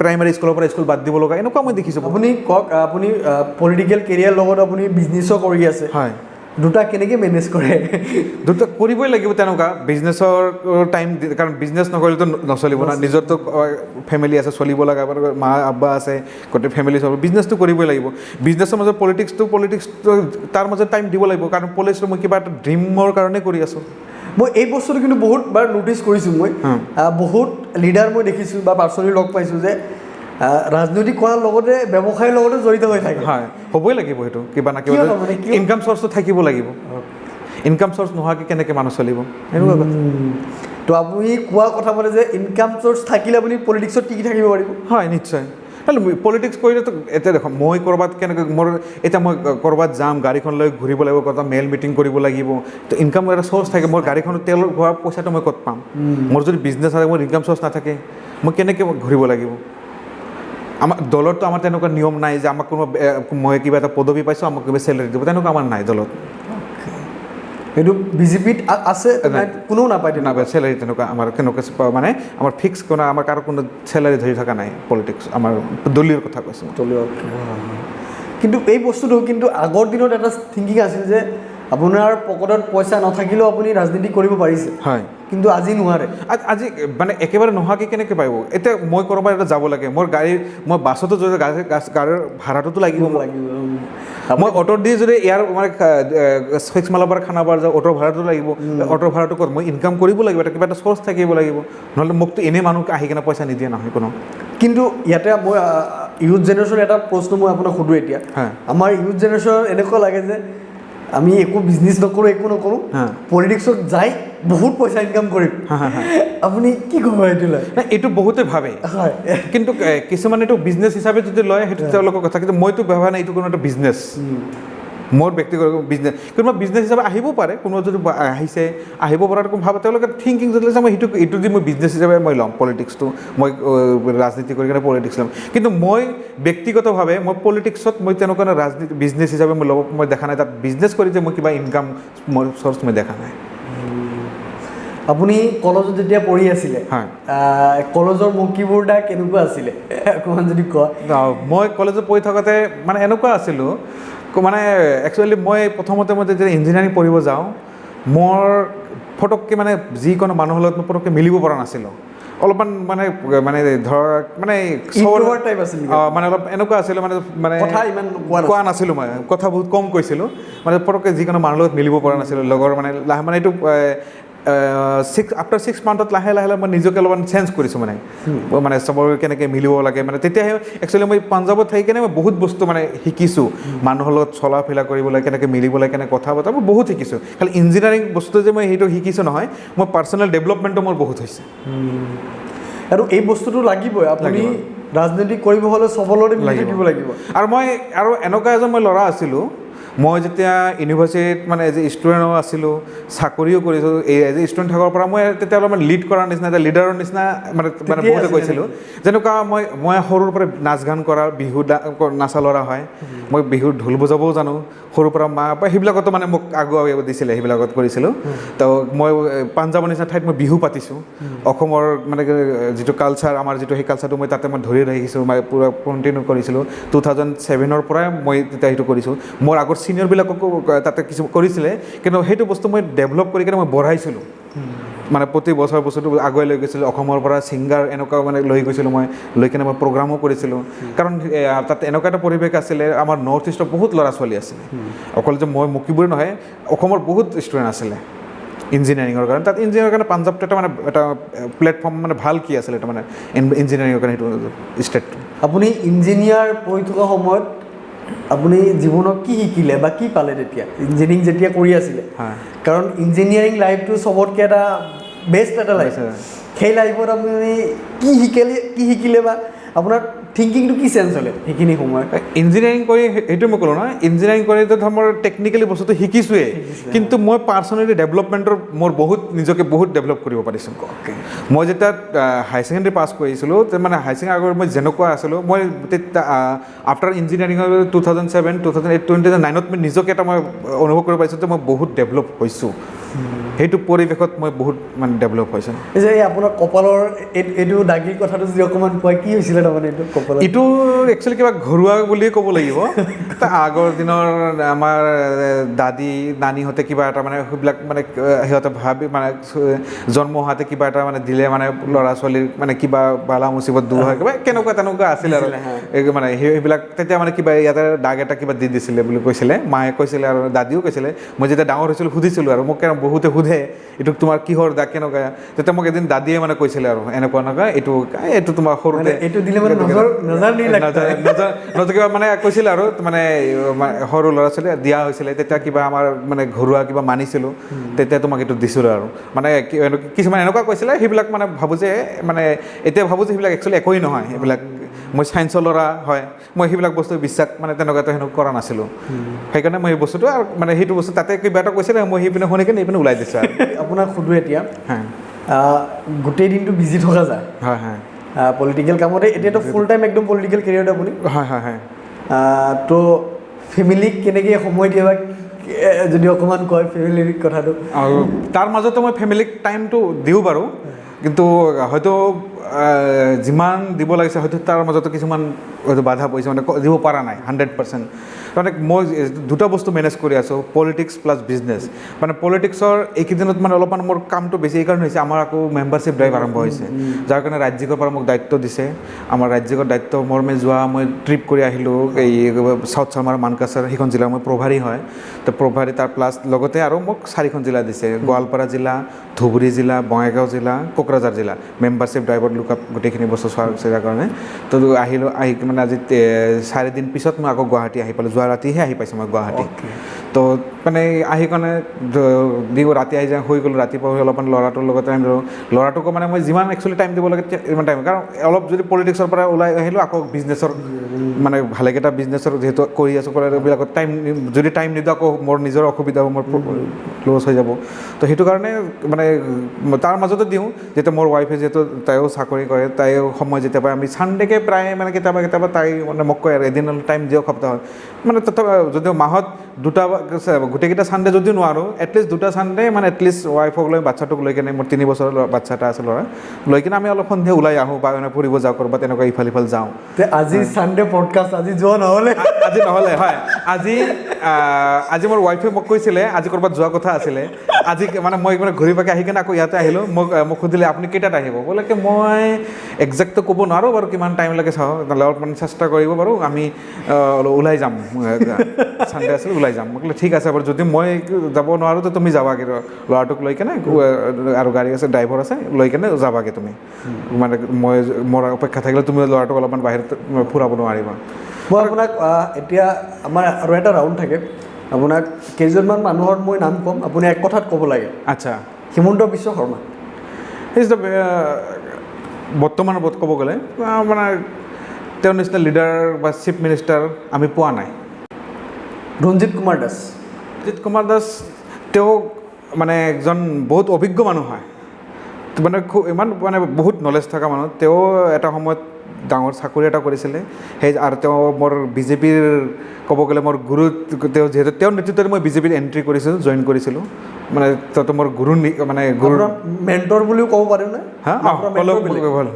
প্ৰাইমাৰী স্কুলৰ পৰা স্কুল বাদ দিব লগা এনেকুৱা মই দেখিছোঁ আপুনি কওক আপুনি পলিটিকেল কেৰিয়াৰ লগত আপুনি বিজনেছো কৰি আছে হয় দুটা কেনেকৈ মেনেজ কৰে দুটা কৰিবই লাগিব তেনেকুৱা বিজনেছৰ টাইম কাৰণ বিজনেছ নকৰিলেতো নচলিব না নিজৰতো ফেমিলি আছে চলিব লগা মা আব্বা আছে গোটেই ফেমিলি চলিব বিজনেছটো কৰিবই লাগিব বিজনেছৰ মাজত পলিটিক্সটো তাৰ মাজত টাইম দিব লাগিব কাৰণ পলিটিক্সটো মই কিবা এটা ড্ৰিমৰ কাৰণে কৰি আছোঁ মই এই বস্তুটো কিন্তু বহুতবাৰ ন'টিছ কৰিছোঁ মই বহুত লিডাৰ মই দেখিছোঁ বা পাৰ্চনেলি লগ পাইছোঁ যে ৰাজনৈতিক কৰাৰ লগতে ব্যৱসায়ৰ লগতে জড়িত হৈ থাকে হয় হ'বই লাগিব সেইটো কিবা না কিবা ইনকাম চ'ৰ্চটো থাকিব লাগিব ইনকাম চ'ৰ্চ নোহোৱাকৈ কেনেকৈ মানুহ চলিব এনেকুৱা কথা তো আপুনি কোৱা কথা মানে যে ইনকাম চ'ৰ্চ থাকিলে আপুনি পলিটিক্সত টিকি থাকিব পাৰিব হয় নিশ্চয় পলিটিক্স কৰিলেতো এতিয়া দেখোন মই ক'ৰবাত কেনেকৈ মোৰ এতিয়া মই ক'ৰবাত যাম গাড়ীখন লৈ ঘূৰিব লাগিব ক'ৰবাত মেইল মিটিং কৰিব লাগিব তো ইনকাম এটা চ'ৰ্চ থাকে মোৰ গাড়ীখনত তেলৰ হোৱা পইচাটো মই ক'ত পাম মোৰ যদি বিজনেছ থাকে মোৰ ইনকাম চ'ৰ্চ নাথাকে মই কেনেকৈ ঘূৰিব লাগিব আমাৰ দলততো আমাৰ তেনেকুৱা নিয়ম নাই যে আমাক কোনো মই কিবা এটা পদবী পাইছোঁ আমাক কিবা চেলাৰী দিব তেনেকুৱা আমাৰ নাই দলত সেইটো বিজেপিত আছে কোনেও নাপায় চেলাৰী তেনেকুৱা আমাৰ কেনেকুৱা মানে আমাৰ ফিক্স কোনো আমাৰ কাৰো কোনো চেলাৰী ধৰি থকা নাই পলিটিক্স আমাৰ দলীয় কথা কৈছোঁ কিন্তু এই বস্তুটো কিন্তু আগৰ দিনত এটা থিংকিং আছিল যে আপোনাৰ পকেটত পইচা নাথাকিলেও আপুনি ৰাজনীতি কৰিব পাৰিছে হয় কিন্তু আজি নোৱাৰে আজি মানে একেবাৰে নোহোৱাকৈ কেনেকৈ পাৰিব এতিয়া মই ক'ৰবাত এটা যাব লাগে মোৰ মই বাছতো যদি গাড়ীৰ ভাড়াটোতো লাগিব মই অ'টোত দি যদি ইয়াৰ মানে 6 মাইলৰ পৰা খানাপাৰা যাওঁ অ'টোৰ ভাড়াটো লাগিব অ'টোৰ ভাড়াটো ক'ত মই ইনকাম কৰিব লাগিব এটা কিবা এটা চ'ৰ্চ থাকিব লাগিব নহ'লে মোকতো এনেই মানুহ আহি কিনে পইচা নিদিয়ে নহয় কোনো কিন্তু ইয়াতে মই ইউথ জেনেৰেশ্যন এটা প্ৰশ্ন মই আপোনাক সোধোঁ এতিয়া আমাৰ ইউথ জেনেৰেশ্যন এনেকুৱা লাগে যে আমি একো বিজনেছ নকৰোঁ একো নকৰোঁ পলিটিক্সত যাই বহুত পইচা ইনকাম কৰিম আপুনি কি ক'ব এইটো লয় এইটো বহুতে ভাবে হয় কিন্তু কিছুমানে এইটো বিজনেছ হিচাপে যদি লয় সেইটো তেওঁলোকৰ কথা কিন্তু মইতো ভবা নাই এইটো কোনো এটা বিজনেছ মোৰ ব্যক্তিগত বিজনেছ কোনোবা বিজনেছ হিচাপে আহিব পাৰে কোনোবা যদি আহিব পৰাটো ভাবে তেওঁলোকে থিংকিং যদি মই এইটো দি মই বিজনেছ হিচাপে মই ল'ম পলিটিক্সটো মই ৰাজনীতি কৰি কিনে পলিটিক্স ল'ম কিন্তু মই ব্যক্তিগতভাৱে মই পলিটিক্সত মই তেনেকুৱা ৰাজনীতি বিজনেছ হিচাপে মই ল'ব মই দেখা নাই তাত বিজনেছ কৰি যে মই কিবা ইনকাম মোৰ চ'ৰ্চ মই দেখা নাই আপুনি কলেজত যেতিয়া পঢ়ি আছিলে হয় কলেজৰ মুক্তিবোৰটা কেনেকুৱা আছিলে অকণমান যদি কয় মই কলেজত পঢ়ি থাকোঁতে মানে এনেকুৱা আছিলোঁ মানে একচুৱেলি মই প্ৰথমতে মই যেতিয়া ইঞ্জিনিয়াৰিং পঢ়িব যাওঁ মোৰ ফটককৈ মানে যিকোনো মানুহৰ লগত মই পটককৈ মিলিব পৰা নাছিলোঁ অলপমান মানে মানে ধৰক মানে Introvert type আছিল নেকি? মানে অলপ এনেকুৱা আছিলোঁ মানে মানে কথা ইমান কোৱা নাছিলোঁ মই কথা বহুত কম কৈছিলোঁ মানে পটককৈ যিকোনো মানুহৰ লগত মিলিব পৰা নাছিলোঁ লগৰ মানে মানে এইটো আফটাৰ 6 মান্থত লাহে লাহে মই নিজকে অলপমান চেঞ্জ কৰিছোঁ মানে চবৰ কেনেকৈ মিলিব লাগে মানে তেতিয়াহে একচুৱেলি মই পাঞ্জাৱত থাকি কেনে মই বহুত বস্তু মানে শিকিছোঁ মানুহৰ লগত চলা ফিলা কৰিবলৈ কেনেকৈ মিলিব লাগে কেনেকৈ কথা পতা মই বহুত শিকিছোঁ খালি ইঞ্জিনিয়াৰিং বস্তু যে মই সেইটো শিকিছোঁ নহয় মই পাৰ্চনেল ডেভেলপমেণ্টো মোৰ বহুত হৈছে আৰু এই বস্তুটো লাগিবই আপুনি ৰাজনীতি কৰিব হ'লে চবৰ লগত মিলি থাকিব লাগিব আৰু মই আৰু এনেকুৱা এজন মই ল'ৰা আছিলোঁ মই যেতিয়া ইউনিভাৰ্চিটিত মানে এজ এ ষ্টুডেণ্টো আছিলোঁ চাকৰিও কৰিছোঁ এজ এ ষ্টুডেণ্ট থকাৰ পৰা মই তেতিয়া অলপমান লিড কৰাৰ নিচিনা এটা লিডাৰৰ নিচিনা মানে বহুতে কৈছিলোঁ যেনেকুৱা মই সৰুৰ পৰা নাচ গান কৰা বিহু নাচা ল'ৰা হয় মই বিহুত ঢোল বজাবও জানো সৰুৰ পৰা মা বা সেইবিলাকতো মানে মোক আগুৱাই দিছিলে সেইবিলাকত কৰিছিলোঁ তো মই পাঞ্জাৱৰ নিচিনা ঠাইত মই বিহু পাতিছোঁ অসমৰ মানে যিটো কালচাৰ আমাৰ যিটো সেই কালচাৰটো মই তাতে মই ধৰি ৰাখিছোঁ মই পূৰা কণ্টিনিউ কৰিছিলোঁ 2007 পৰাই মই তেতিয়া সেইটো কৰিছোঁ মোৰ আগৰ ছিনিয়ৰবিলাককো তাতে কিছু কৰিছিলে কিন্তু সেইটো বস্তু মই ডেভেলপ কৰি কিনে মই বঢ়াইছিলোঁ মানে প্ৰতি বছৰ বস্তুটো আগুৱাই লৈ গৈছিলোঁ অসমৰ পৰা ছিংগাৰ এনেকুৱা মানে লৈ গৈছিলোঁ মই লৈ কিনে মই প্ৰগ্ৰামো কৰিছিলোঁ কাৰণ তাত এনেকুৱা এটা পৰিৱেশ আছিলে আমাৰ নৰ্থ ইষ্টৰ বহুত ল'ৰা ছোৱালী আছিলে অকল যে মই মুকিবই নহয় অসমৰ বহুত ষ্টুডেণ্ট আছিলে ইঞ্জিনিয়াৰিঙৰ কাৰণে তাত ইঞ্জিনিয়াৰিঙৰ কাৰণে পাঞ্জাৱটো এটা প্লেটফৰ্ম মানে ভাল কি আছিলে এটা মানে ইঞ্জিনিয়াৰিঙৰ কাৰণে সেইটো ষ্টেটটো আপুনি ইঞ্জিনিয়াৰ পঢ়ি থকা সময়ত আপুনি জীৱনত কি শিকিলে বা কি পালে তেতিয়া ইঞ্জিনিয়াৰিং যেতিয়া কৰি আছিলে কাৰণ ইঞ্জিনিয়াৰিং লাইফটো চবতকৈ এটা বেষ্ট এটা লাইফ সেই লাইফত আপুনি কি শিকিলে বা আপোনাৰ থিংকিংটো কি চেঞ্জ হ'লে সেইখিনি সময়ত ইঞ্জিনিয়াৰিং কৰি সেইটো মই ক'লোঁ নহয় ইঞ্জিনিয়াৰিং কৰিতো মোৰ টেকনিকেলি বস্তুটো শিকিছোঁৱেই কিন্তু মই পাৰ্চনেলি ডেভেলপমেণ্টৰ মোৰ নিজকে বহুত ডেভেলপ কৰিব পাৰিছোঁ মই যেতিয়া হায়াৰ ছেকেণ্ডেৰী পাছ কৰিছিলোঁ মানে হায়াৰ ছেকেণ্ডেৰী আগত মই যেনেকুৱা আছিলোঁ মই তেতিয়া আফটাৰ ইঞ্জিনিয়াৰিঙৰ 2007 2008 2009ত মই নিজকে এটা মই অনুভৱ কৰিব পাৰিছোঁ যে মই বহুত ডেভেলপ হৈছোঁ সেইটো পৰিৱেশত মই বহুত মানে ডেভেলপ হৈছোঁ যে আপোনাৰ কপালৰ এইটো দাগীৰ কথাটো যদি অকণমান কয় কি হৈছিলে তাৰমানে এইটো কপালত এইটো একচুৱেলি কিবা ঘৰুৱা বুলিয়ে ক'ব লাগিব আগৰ দিনৰ আমাৰ দাদী নানীহঁতে কিবা এটা মানে সেইবিলাক মানে সিহঁতে ভাবি মানে জন্ম হোৱাতে কিবা এটা মানে দিলে মানে ল'ৰা ছোৱালীৰ মানে কিবা বালা মুচিবত দূৰ হয় কিবা কেনেকুৱা তেনেকুৱা আছিলে আৰু মানে সেইবিলাক তেতিয়া মানে কিবা ইয়াতে দাগ এটা কিবা দি দিছিলে বুলি কৈছিলে মায়ে কৈছিলে আৰু দাদীও কৈছিলে মই যেতিয়া ডাঙৰ হৈছিলোঁ সুধিছিলোঁ আৰু মোক বহুতে সোধে এইটো তোমাৰ কিহৰ দাগ কেনেকুৱা তেতিয়া মোক এদিন দাদীয়ে মানে কৈছিলে আৰু এনেকুৱা এইটো তোমাৰ সৰুতে এইটো দিলে মানে নজৰ কিবা মানে কৈছিলে আৰু মানে সৰু ল'ৰা ছোৱালী দিয়া হৈছিলে তেতিয়া কিবা আমাৰ মানে ঘৰুৱা কিবা মানিছিলোঁ তেতিয়া তোমাক এইটো দিছিলোঁ আৰু মানে কিছুমান এনেকুৱা কৈছিলে সেইবিলাক মানে ভাবোঁ যে মানে এতিয়া ভাবোঁ যে সেইবিলাক একচুৱেলি একোৱেই নহয় সেইবিলাক মই ছায়েন্সৰ ল'ৰা হয় মই সেইবিলাক বস্তু বিশ্বাস মানে তেনেকুৱাতো সেনেকুৱা কৰা নাছিলোঁ সেইকাৰণে মই সেই বস্তুটো আৰু মানে সেইটো বস্তু তাতে কিবা এটা কৈছিলে মই সেইপিনে শুনি কিনে এইপিনে ওলাই দিছোঁ আৰু আপোনাক সোধোঁ এতিয়া গোটেই দিনটো বিজি থকা যায় হয় হয় পলিটিকেল কামতে এতিয়াতো ফুল টাইম একদম পলিটিকেল কেৰিয়াৰত আপুনি হয় হয় হয় তো ফেমিলিক কেনেকৈ সময় দিয়ে বা যদি অকণমান কয় ফেমিলিৰ কথাটো আৰু তাৰ মাজতে মই ফেমিলিক টাইমটো দিওঁ বাৰু কিন্তু হয়তো যিমান দিব লাগিছে হয়তো তাৰ মাজতো কিছুমান হয়তো বাধা পৰিছে মানে দিব পৰা নাই 100% মানে মই দুটা বস্তু মেনেজ কৰি আছোঁ পলিটিক্স প্লাছ বিজনেছ মানে পলিটিক্সৰ এইকেইদিনত মানে অলপমান মোৰ কামটো বেছি এইকাৰণে হৈছে আমাৰ আকৌ মেম্বাৰশ্বিপ ড্ৰাইভ আৰম্ভ হৈছে যাৰ কাৰণে ৰাজ্যিকৰ পৰা মোক দায়িত্ব দিছে আমাৰ ৰাজ্যিকৰ দায়িত্ব মই ট্ৰিপ কৰি আহিলোঁ এই চাউথ চামাৰ মানকাছাৰ সেইখন জিলা মই প্ৰভাৰী হয় তো প্ৰভাৰী তাৰ প্লাছ লগতে আৰু মোক 4খন জিলা দিছে গোৱালপাৰা জিলা ধুবুৰী জিলা বঙাইগাঁও জিলা কোকৰাঝাৰ জিলা মেম্বাৰশ্বিপ ড্ৰাইভত লুক আপ গোটেইখিনি বস্তু চোৱাৰ কাৰণে তো আহিলোঁ আহি মানে আজি 4 দিন পিছত মই আকৌ গুৱাহাটী আহি পালোঁ যোৱা ৰাতিহে আহি পাইছোঁ মই গুৱাহাটী তো মানে আহি কাৰণে ৰাতি আহি হৈ গ'লোঁ ৰাতিপুৱা হৈ অলপমান ল'ৰাটোৰ লগত টাইম দিলোঁ ল'ৰাটোকো মানে মই যিমান একচুৱেলি টাইম দিব লাগে ইমান টাইম কাৰণ অলপ যদি পলিটিক্সৰ পৰা ওলাই আহিলোঁ আকৌ বিজনেছৰ মানে ভালেকেইটা বিজনেছৰ যিহেতু কৰি আছোঁ এইবিলাকত যদি টাইম নিদিওঁ আকৌ মোৰ নিজৰ অসুবিধা হ'ব মোৰ লছ হৈ যাব তো সেইটো কাৰণে মানে তাৰ মাজতে দিওঁ যেতিয়া মোৰ ৱাইফে যিহেতু তাইও চাকৰি কৰে তাইও সময় যেতিয়া পায় আমি ছানডেকে প্ৰায় মানে কেতিয়াবা তাই মানে মোক কয় আৰু এদিন টাইম দিয়ক সপ্তাহত মানে তথাপি যদিও মাহত গোটেইকেইটা ছানডে যদি নোৱাৰোঁ এটলিষ্ট 2টা ছানডে মানে এটলিষ্ট ৱাইফক লৈ বাচ্ছাটোক লৈ কেনে মোৰ 3 বছৰৰ বাচ্ছা এটা আছে ল'ৰা লৈ কিনে আমি অলপ সন্ধিয়া ওলাই আহোঁ বা মানে ফুৰিব যাওঁ ক'ৰবাত তেনেকুৱা ইফাল সিফাল যাওঁ আজি ছানডে পডকাষ্ট আজি যোৱা নহ'লে আজি নহ'লে হয় আজি মোৰ ৱাইফে মোক কৈছিলে আজি ক'ৰবাত যোৱা কথা আছিলে আজি মানে মই মানে ঘূৰি পাকি আহি কিনে আকৌ ইয়াতে আহিলোঁ মোক সুধিলে আপুনি কেইটাত আহিব বোলে কি মই একজেক্টটো ক'ব নোৱাৰোঁ বাৰু কিমান টাইম লাগে চাওঁ অলপমান চেষ্টা কৰিব বাৰু আমি ওলাই যাম ছানডে আছিল ওলাই যাম মই ক'লে ঠিক আছে বাৰু যদি মই যাব নোৱাৰোঁ তো তুমি যাবাগৈ ল'ৰাটোক লৈ কেনে আৰু গাড়ী আছে ড্ৰাইভাৰ আছে লৈ কেনে যাবাগৈ তুমি মানে মোৰ অপেক্ষা থাকিলে তুমি ল'ৰাটোক অলপমান বাহিৰত ফুৰাব নোৱাৰিবা মই আপোনাক এতিয়া আমাৰ আৰু এটা ৰাউণ্ড থাকে আপোনাক কেইজনমান মানুহৰ মই নাম ক'ম আপুনি এক কথাত ক'ব লাগে আচ্ছা হিমন্ত বিশ্ব শৰ্মা ইজ দ্য বৰ্তমানৰ ক'ব গ'লে মানে তেওঁৰ নিচিনা লিডাৰ বা চিফ মিনিষ্টাৰ আমি পোৱা নাই ৰঞ্জিত কুমাৰ দাস তেওঁ মানে একজন বহুত অভিজ্ঞ মানুহ হয় মানে ইমান মানে বহুত নলেজ থকা মানুহ তেওঁ এটা সময়ত ডাঙৰ চাকৰি এটা কৰিছিলে সেই আৰু তেওঁ মোৰ বিজেপিৰ ক'ব গ'লে মোৰ গুৰু তেওঁ যিহেতু তেওঁৰ নেতৃত্বত মই বিজেপিত এণ্ট্ৰি কৰিছিলোঁ জইন কৰিছিলোঁ মানে তেওঁতো মোৰ গুৰু মানে গুৰু মেণ্টৰ বুলিও ক'ব পাৰিম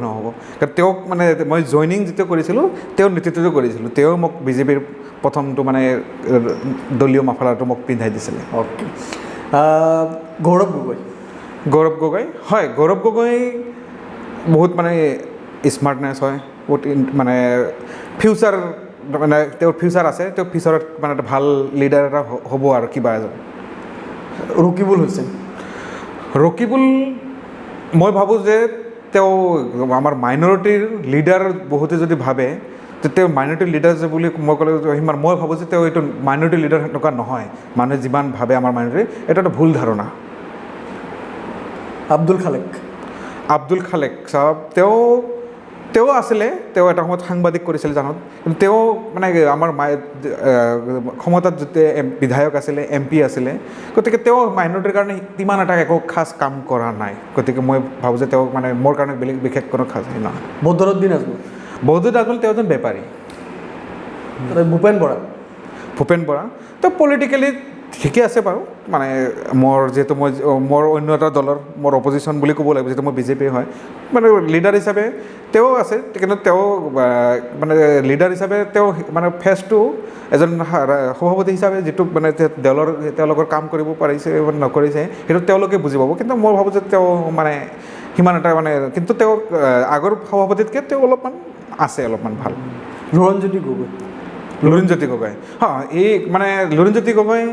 নহ'ব কাৰণ তেওঁক মানে মই জইনিং যেতিয়া কৰিছিলোঁ তেওঁৰ নেতৃত্বটো কৰিছিলোঁ তেওঁ মোক বিজেপিৰ প্ৰথমটো মানে দলীয় মাফলাৰটো মোক পিন্ধাই দিছিলে অ'কে গৌৰৱ গগৈ হয় গৌৰৱ গগৈ বহুত মানে স্মাৰ্টনেছ হয় বহুত মানে ফিউচাৰ মানে তেওঁৰ ফিউচাৰ আছে তেওঁ ফিউচাৰত মানে এটা ভাল লিডাৰ এটা হ'ব আৰু কিবা এজন ৰকিবুল মই ভাবোঁ যে তেওঁ আমাৰ মাইনৰিটিৰ লিডাৰ বহুতে যদি ভাবে যে তেওঁ মাইনৰিটি লিডাৰ যে বুলি মই ক'লে সিমান মই ভাবোঁ যে তেওঁ এইটো মাইনৰিটি লিডাৰ সেনেকুৱা নহয় মানুহে যিমান ভাবে আমাৰ মাইনৰিটি এইটো এটা ভুল ধাৰণা আব্দুল খালেক চাওক তেওঁ আছিলে তেওঁ এটা সময়ত সাংবাদিক কৰিছিল জানত কিন্তু তেওঁ মানে আমাৰ ক্ষমতাত যেতিয়া বিধায়ক আছিলে MP আছিলে গতিকে তেওঁ মাইনৰিটিৰ কাৰণে ইমান এটা একো খাছ কাম কৰা নাই গতিকে মই ভাবোঁ যে তেওঁ মানে মোৰ কাৰণে বিশেষ কোনো খাছ নহয় বদৰুদ্দিন আজমল তেওঁ এজন বেপাৰী ভূপেন বৰা তেওঁ পলিটিকেলি ঠিকে আছে বাৰু মানে মোৰ যিহেতু মোৰ অন্য এটা দলৰ মোৰ অপজিশ্যন বুলি ক'ব লাগিব যিহেতু মই বিজেপি হয় মানে লিডাৰ হিচাপে তেওঁ আছে কিন্তু তেওঁ মানে লিডাৰ হিচাপে তেওঁ মানে ফেচটো এজন সভাপতি হিচাপে যিটো মানে তেওঁলোকৰ কাম কৰিব পাৰিছে নকৰিছে সেইটো তেওঁলোকে বুজি পাব কিন্তু মই ভাবোঁ যে তেওঁ মানে সিমান এটা মানে কিন্তু তেওঁ আগৰ সভাপতিতকৈ তেওঁ অলপমান আছে অলপমান ভাল লুৰিণজ্যোতি গগৈ এই মানে লুৰিণজ্যোতি গগৈ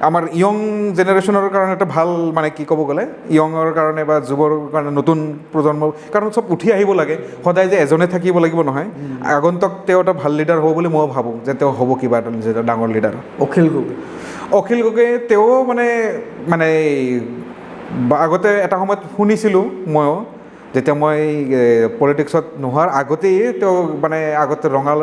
আমাৰ য়ং জেনেৰেশ্যনৰ কাৰণে এটা ভাল মানে কি ক'ব গ'লে য়ঙৰ কাৰণে বা যুৱৰ কাৰণে নতুন প্ৰজন্ম কাৰণ চব উঠি আহিব লাগে সদায় যে এজনে থাকিব লাগিব নহয় আগন্তুক তেওঁ এটা ভাল লিডাৰ হ'ব বুলি মই ভাবোঁ যে তেওঁ হ'ব কিবা এটা নিজে ডাঙৰ লিডাৰ অখিল গগৈ তেওঁ মানে আগতে এটা সময়ত শুনিছিলোঁ ময়ো যেতিয়া মই পলিটিক্সত নোহোৱাৰ আগতেই তেওঁ মানে আগতে ৰঙাল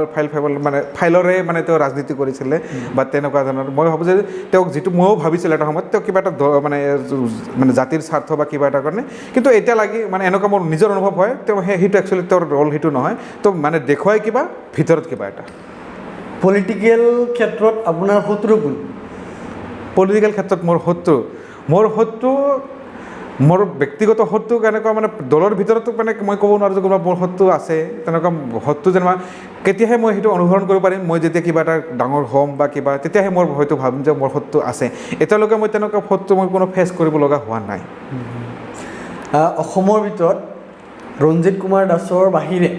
ফাইলৰে মানে তেওঁ ৰাজনীতি কৰিছিলে বা তেনেকুৱা ধৰণৰ মই ভাবোঁ যে তেওঁক যিটো ময়ো ভাবিছিলোঁ এটা সময়ত তেওঁ কিবা এটা মানে জাতিৰ স্বাৰ্থ বা কিবা এটা কাৰণে কিন্তু এতিয়া লাগি মানে এনেকুৱা মোৰ নিজৰ অনুভৱ হয় তেওঁ সেইটো একচুৱেলি তেওঁৰ ৰ'ল সেইটো নহয় তো মানে দেখুৱাই কিবা ভিতৰত কিবা এটা পলিটিকেল ক্ষেত্ৰত আপোনাৰ শত্ৰু কোন পলিটিকেল ক্ষেত্ৰত মোৰ শত্ৰু মোৰ ব্যক্তিগত শত্ৰু কেনেকুৱা মানে দলৰ ভিতৰতো মানে মই ক'ব নোৱাৰোঁ যে কোনোবা মোৰ শত্ৰু আছে তেনেকুৱা শত্ৰু যেনিবা কেতিয়াহে মই সেইটো অনুসৰণ কৰিব পাৰিম মই যেতিয়া কিবা এটা ডাঙৰ হ'ম বা কিবা তেতিয়াহে মই হয়তো ভাবিম যে মোৰ শত্ৰু আছে এতিয়ালৈকে মই তেনেকুৱা শত্ৰু মই কোনো ফেচ কৰিব লগা হোৱা নাই অসমৰ ভিতৰত ৰঞ্জিত কুমাৰ দাসৰ বাহিৰে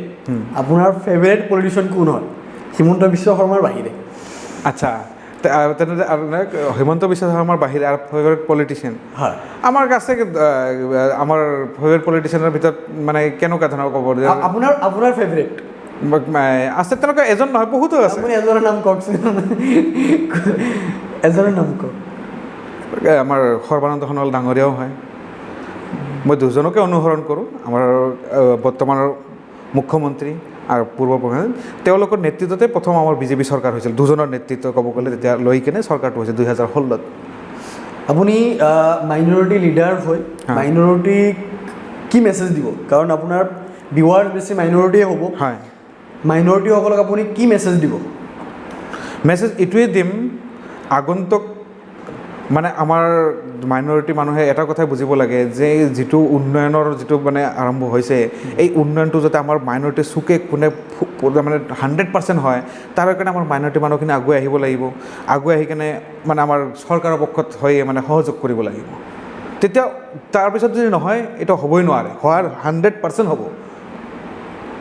আপোনাৰ ফেভাৰিট পলিটিচিয়ান কোন হয় হিমন্ত বিশ্ব শৰ্মাৰ বাহিৰে আচ্ছা তেনেহ'লে হিমন্ত বিশ্ব শৰ্মাৰ বাহিৰে আৰু ফেভাৰিট পলিটিচিয়ান হয় আমাৰ কাছে আমাৰ ফেভাৰিট পলিটিচিয়ানৰ ভিতৰত মানে কেনেকুৱা ধৰণৰ ক'ব আপোনাৰ ফেভাৰিট আছে তেনেকুৱা এজন নহয় বহুতো আছে আপুনি এজনৰ নাম কওকচোন আমাৰ সৰ্বানন্দ সোণোৱাল ডাঙৰীয়াও হয় মই দুজনকে অনুসৰণ কৰোঁ আমাৰ বৰ্তমানৰ মুখ্যমন্ত্ৰী আৰু পূৰ্ব প্ৰধানমন্ত্ৰী তেওঁলোকৰ নেতৃত্বতে প্ৰথম আমাৰ বিজেপি চৰকাৰ হৈছিল দুজনৰ নেতৃত্ব ক'ব গ'লে তেতিয়া লৈ কিনে চৰকাৰটো হৈছিল 2016ত আপুনি মাইনৰিটি লিডাৰ হৈ মাইনৰিটিক কি মেছেজ দিব কাৰণ আপোনাৰ ভিউৱাৰ্ছ বেছি মাইনৰিটিয়ে হ'ব হয় মাইনৰিটিসকলক আপুনি কি মেছেজ দিব মেছেজ এইটোৱে দিম আগন্তুক মানে আমাৰ মাইনৰিটি মানুহে এটা কথাই বুজিব লাগে যে যিটো উন্নয়নৰ যিটো মানে আৰম্ভ হৈছে এই উন্নয়নটো যাতে আমাৰ মাইনৰিটি চুকে কোনে মানে 100% হয় তাৰ কাৰণে আমাৰ মাইনৰিটি মানুহখিনি আগুৱাই আহিব লাগিব আগুৱাই আহি কিনে মানে আমাৰ চৰকাৰৰ পক্ষত হৈ মানে সহযোগ কৰিব লাগিব তেতিয়া তাৰপিছত যদি নহয় এইটো হ'বই নোৱাৰে হোৱাৰ 100% হ'ব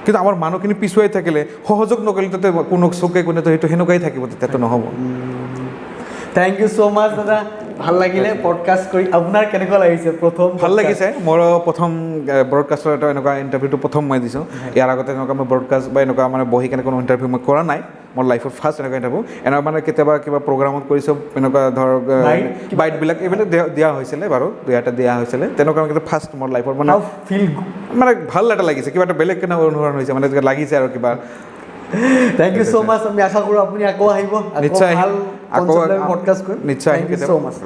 কিন্তু আমাৰ মানুহখিনি পিছুৱাই থাকিলে সহযোগ নকৰিলে তাতে কোনো চুকে কোনেতো সেইটো সেনেকুৱাই থাকিব তেতিয়াতো নহ'ব থেংক ইউ ছ' মাছ দাদা ভাল লাগিলে পডকাষ্ট কৰি আপোনাৰ কেনেকুৱা লাগিছে প্ৰথম ভাল লাগিছে মোৰ প্ৰথম ব্ৰডকাষ্টৰ এটা এনেকুৱা ইণ্টাৰভিউটো প্ৰথম মই দিছোঁ ইয়াৰ আগতে এনেকুৱা মই ব্ৰডকাষ্ট বা এনেকুৱা মানে বহি কেনে কোনো ইণ্টাৰভিউ মই কৰা নাই মোৰ লাইফৰ ফাৰ্ষ্ট এনেকুৱা ইণ্টাৰভিউ এনেকুৱা মানে কেতিয়াবা কিবা প্ৰগ্ৰামত কৰিছোঁ এনেকুৱা ধৰক বাইটবিলাক এইবিলাক দিয়া হৈছিলে বাৰু দুই-এটা দিয়া হৈছিলে তেনেকুৱা কিন্তু ফাৰ্ষ্ট মোৰ লাইফৰ মানে ফিল মানে ভাল এটা লাগিছে কিবা এটা বেলেগ কেনে অনুসৰণ হৈছে মানে লাগিছে আৰু কিবা থেংক ইউ ছ' মাছ আমি আশা কৰোঁ আপুনি আকৌ আহিব নিশ্চয় ভাল আকৌ পডকাষ্ট কৰিম নিশ্চয় থেংক ইউ ছ' মাছ